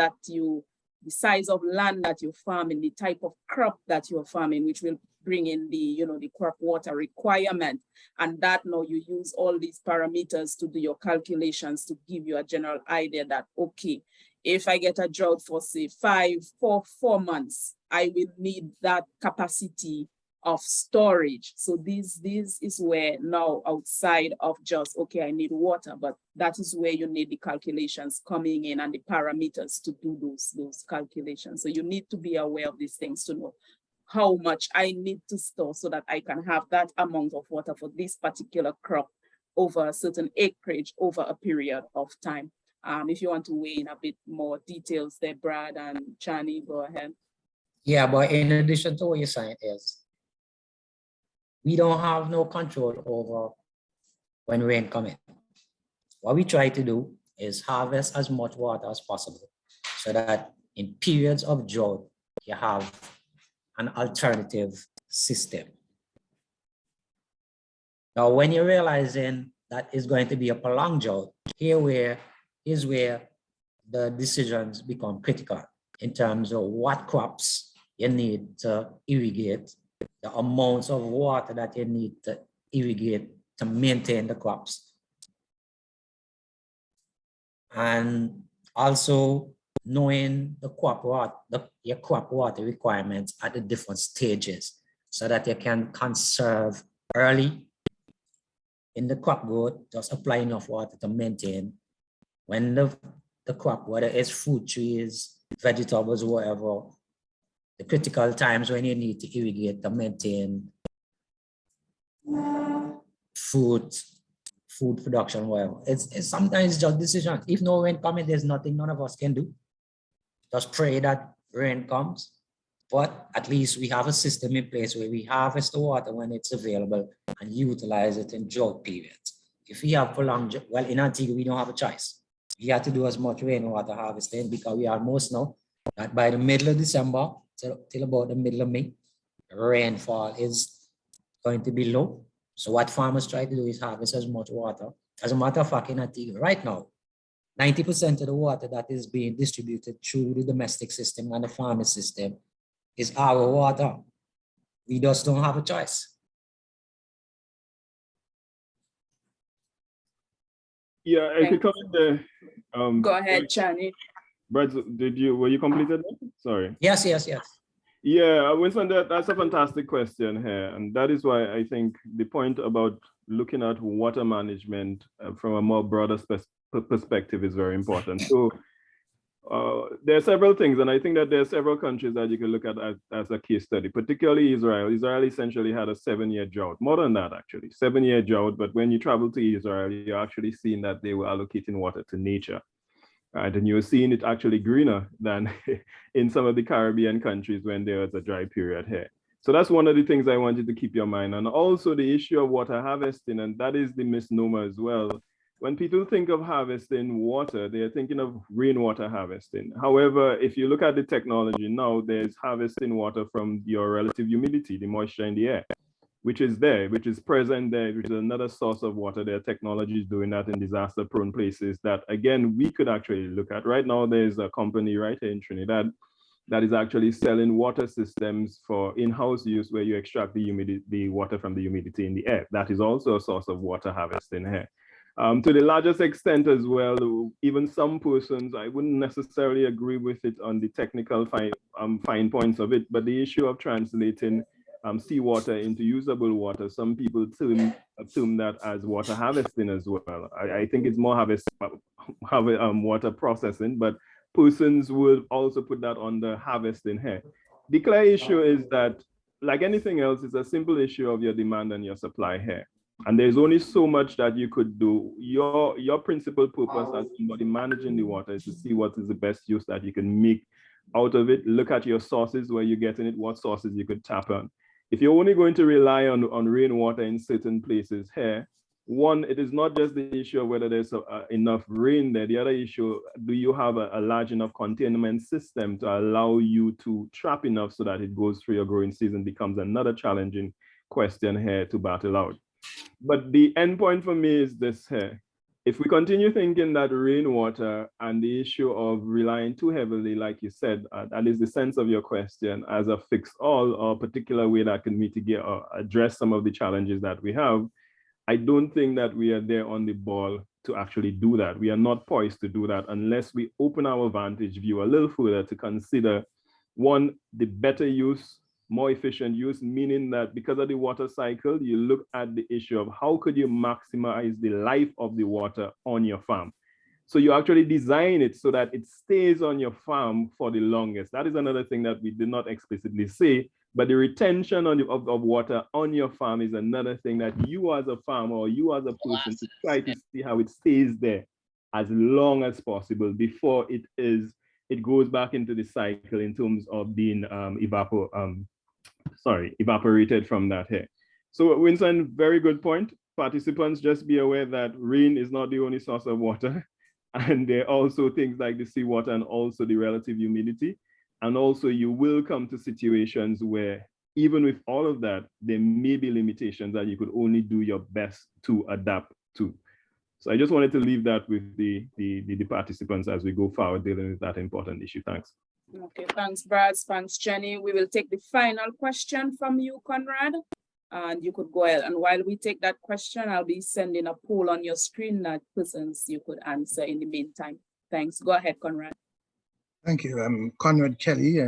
of land that you're farming, the type of crop that you're farming, which will bring in the crop water requirement. And that now you use all these parameters to do your calculations to give you a general idea that, okay, if I get a drought for say 4 months, I will need that capacity of storage. So this is where now, outside of just, okay, I need water, but that is where you need the calculations coming in and the parameters to do those calculations. So you need to be aware of these things to know how much I need to store so that I can have that amount of water for this particular crop over a certain acreage over a period of time. If you want to weigh in a bit more details there, Brad and Chani, go ahead. Yeah, but in addition to what you're saying is, we don't have no control over when rain comes in. What we try to do is harvest as much water as possible so that in periods of drought, you have an alternative system. Now, when you're realizing that it's going to be a prolonged drought, here is where the decisions become critical in terms of what crops you need to irrigate, the amounts of water that you need to irrigate to maintain the crops. And also knowing your crop water requirements at the different stages so that you can conserve early in the crop growth, just apply enough water to maintain when the crop, whether it's fruit trees, vegetables, whatever, the critical times when you need to irrigate to maintain food production, whatever. It's sometimes just decision. If no rain coming, there's nothing none of us can do. Just pray that rain comes. But at least we have a system in place where we harvest the water when it's available and utilize it in drought periods. If we have prolonged, well, in Antigua, we don't have a choice. We have to do as much rainwater harvesting because we almost know that by the middle of December till about the middle of May, rainfall is going to be low. So what farmers try to do is harvest as much water. As a matter of fact, in Antigua right now, 90% of the water that is being distributed through the domestic system and the farming system is our water. We just don't have a choice. Yeah, I could come in there. Go ahead, Chani. Brad, were you completed? Sorry. Yes. Yeah, Winston, that's a fantastic question here. And that is why I think the point about looking at water management from a more broader perspective is very important. So There are several things, and I think that there are several countries that you can look at as a case study, particularly Israel. Israel essentially had a 7-year drought, more than that actually, 7-year drought. But when you travel to Israel, you're actually seeing that they were allocating water to nature. Right, and you're seeing it actually greener than in some of the Caribbean countries when there was a dry period here. So that's one of the things I wanted to keep your mind on. Also the issue of water harvesting, and that is the misnomer as well. When people think of harvesting water, they're thinking of rainwater harvesting. However, if you look at the technology now, there's harvesting water from your relative humidity, the moisture in the air, which is there, which is present there, which is another source of water. There are technologies doing that in disaster-prone places that, again, we could actually look at. Right now, there's a company right here in Trinidad that is actually selling water systems for in-house use where you extract the water from the humidity in the air. That is also a source of water harvesting here. To the largest extent as well, even some persons, I wouldn't necessarily agree with it on the technical fine points of it, but the issue of translating seawater into usable water, some people assume that as water harvesting as well. I think it's more water processing, but persons will also put that on the harvesting here. The clear issue is that, like anything else, it's a simple issue of your demand and your supply here. And there's only so much that you could do. Your principal purpose as somebody managing the water is to see what is the best use that you can make out of it. Look at your sources, where you're getting it, what sources you could tap on. If you're only going to rely on rainwater in certain places here, one, it is not just the issue of whether there's enough rain there. The other issue, do you have a large enough containment system to allow you to trap enough so that it goes through your growing season, becomes another challenging question here to battle out. But the end point for me is this here. If we continue thinking that rainwater and the issue of relying too heavily, like you said, that is the sense of your question, as a fix-all or particular way that can mitigate or address some of the challenges that we have, I don't think that we are there on the ball to actually do that. We are not poised to do that unless we open our vantage view a little further to consider, one, the better use, more efficient use, meaning that because of the water cycle, you look at the issue of how could you maximize the life of the water on your farm. So you actually design it so that it stays on your farm for the longest. That is another thing that we did not explicitly say, but the retention of water on your farm is another thing that you as a farmer or you as a person to try to see how it stays there as long as possible before it goes back into the cycle in terms of being evaporated from that here. So Winston, very good point. Participants, just be aware that rain is not the only source of water. And there are also things like the seawater and also the relative humidity. And also you will come to situations where even with all of that, there may be limitations that you could only do your best to adapt to. So I just wanted to leave that with the participants as we go forward dealing with that important issue. Thanks. Okay, thanks, Brad. Thanks, Jenny. We will take the final question from you, Conrad. And you could go ahead. And while we take that question, I'll be sending a poll on your screen that persons you could answer in the meantime. Thanks. Go ahead, Conrad. Thank you. I'm Conrad Kelly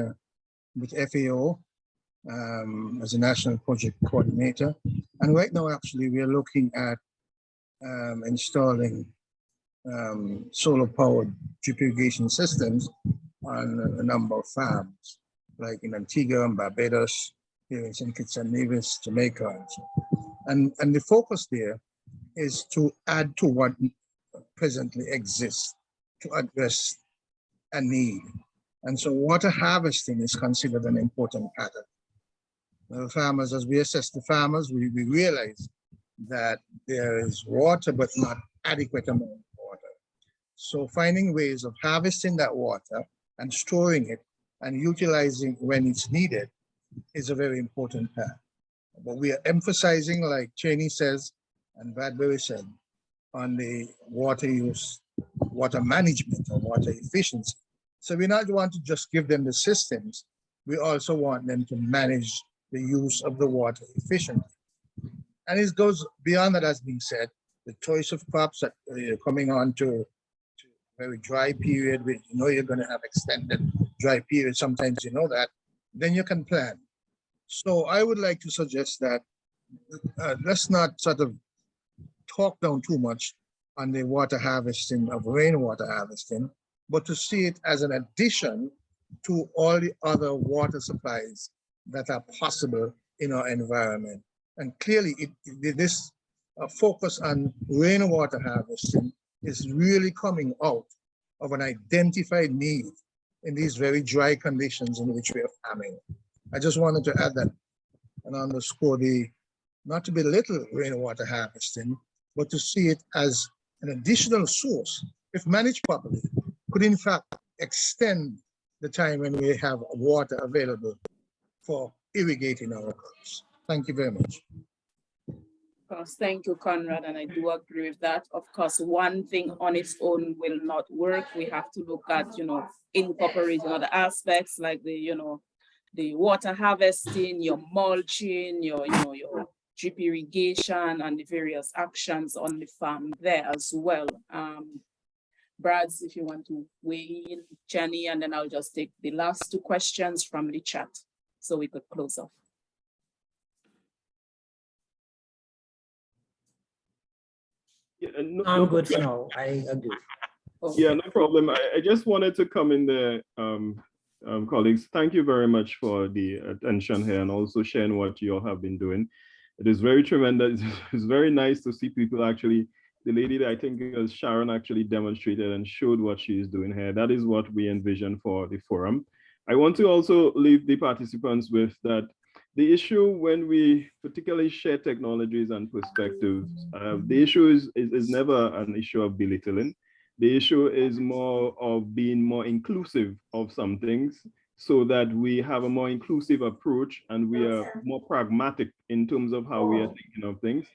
with FAO as a National Project Coordinator. And right now, actually, we are looking at installing solar-powered drip irrigation systems on a number of farms, like in Antigua and Barbados, here in St. Kitts and Nevis, Jamaica. And the focus there is to add to what presently exists to address a need. And so water harvesting is considered an important pattern. The farmers, as we assess the farmers, we realize that there is water, but not adequate amount of water. So finding ways of harvesting that water and storing it and utilizing when it's needed is a very important part. But we are emphasizing, like Cheney says and Bradbury said, on the water use, water management or water efficiency. So we not want to just give them the systems, we also want them to manage the use of the water efficiently. And it goes beyond that, as being said, the choice of crops that are coming on to very dry period, where you know you're going to have extended dry period, sometimes you know that, then you can plan. So I would like to suggest that let's not sort of talk down too much on the water harvesting of rainwater harvesting, but to see it as an addition to all the other water supplies that are possible in our environment. And clearly, this focus on rainwater harvesting is really coming out of an identified need in these very dry conditions in which we are farming. I just wanted to add that and underscore the, not to belittle rainwater harvesting, but to see it as an additional source, if managed properly, could in fact extend the time when we have water available for irrigating our crops. Thank you very much. Of course, thank you, Conrad, and I do agree with that. Of course, one thing on its own will not work. We have to look at, incorporating other aspects like the water harvesting, your mulching, your drip irrigation, and the various actions on the farm there as well. Brads, if you want to weigh in, Jenny, and then I'll just take the last two questions from the chat so we could close off. Yeah, I'm good for now. I agree. Yeah, no problem. I just wanted to come in there, colleagues. Thank you very much for the attention here and also sharing what you all have been doing. It is very tremendous. It's very nice to see people actually, the lady that I think it was Sharon actually demonstrated and showed what she is doing here. That is what we envision for the forum. I want to also leave the participants with that the issue when we particularly share technologies and perspectives, the issue is never an issue of belittling. The issue is more of being more inclusive of some things so that we have a more inclusive approach and we are more pragmatic in terms of how we are thinking of things.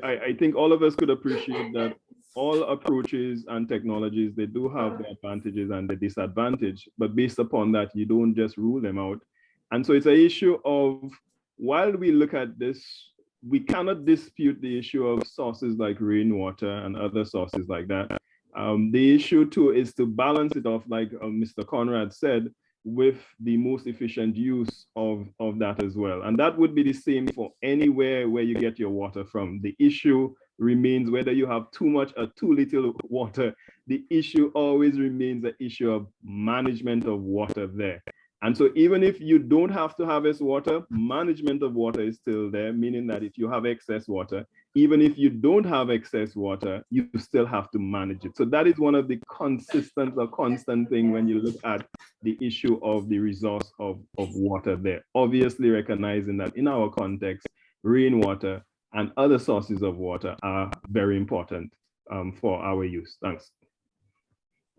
I think all of us could appreciate that all approaches and technologies, they do have the advantages and the disadvantage, but based upon that, you don't just rule them out. And so it's an issue of, while we look at this, we cannot dispute the issue of sources like rainwater and other sources like that. The issue too is to balance it off, like Mr. Conrad said, with the most efficient use of that as well. And that would be the same for anywhere where you get your water from. The issue remains whether you have too much or too little water. The issue always remains the issue of management of water there. And so even if you don't have to harvest water, management of water is still there, meaning that if you have excess water, even if you don't have excess water, you still have to manage it. So that is one of the consistent or constant thing when you look at the issue of the resource of water there. Obviously recognizing that in our context, rainwater and other sources of water are very important for our use. Thanks.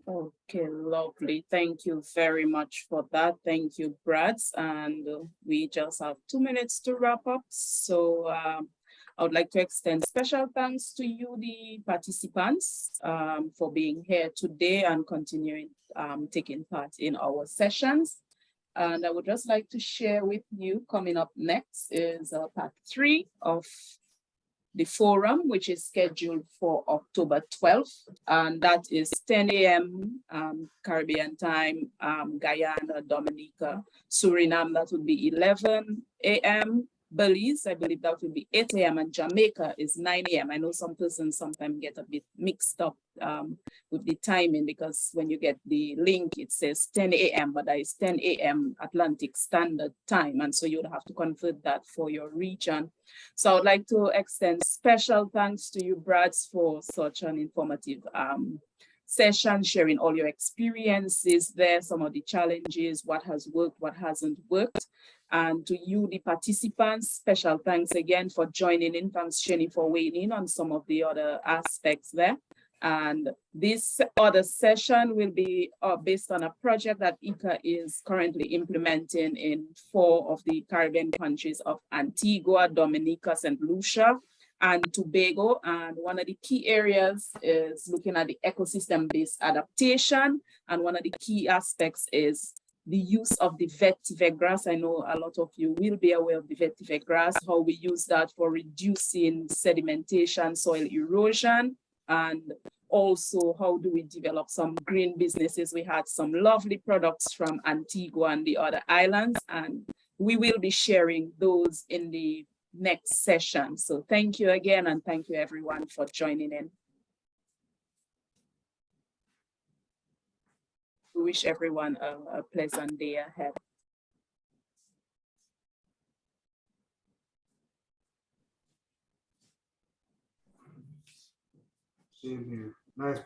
Okay, lovely. Thank you very much for that. Thank you, Brad. And we just have 2 minutes to wrap up. So I would like to extend special thanks to you, the participants, for being here today and continuing taking part in our sessions. And I would just like to share with you, coming up next is part 3 of the forum, which is scheduled for October 12th, and that is 10 a.m. Caribbean time, Guyana, Dominica, Suriname, that would be 11 a.m. Belize, I believe that would be 8 a.m. and Jamaica is 9 a.m. I know some persons sometimes get a bit mixed up with the timing because when you get the link, it says 10 a.m., but that is 10 a.m. Atlantic Standard Time. And so you would have to convert that for your region. So I would like to extend special thanks to you, Brads, for such an informative session, sharing all your experiences there, some of the challenges, what has worked, what hasn't worked. And to you, the participants, special thanks again for joining in. Thanks, Jenny, for weighing in on some of the other aspects there. And this other session will be based on a project that ICA is currently implementing in 4 of the Caribbean countries of Antigua, Dominica, St. Lucia, and Tobago. And one of the key areas is looking at the ecosystem-based adaptation. And one of the key aspects is the use of the vetiver grass. I know a lot of you will be aware of the vetiver grass, how we use that for reducing sedimentation, soil erosion, and also how do we develop some green businesses. We had some lovely products from Antigua and the other islands, and we will be sharing those in the next session. So thank you again, and thank you everyone for joining in. We wish everyone a pleasant day ahead. Same here. Nice.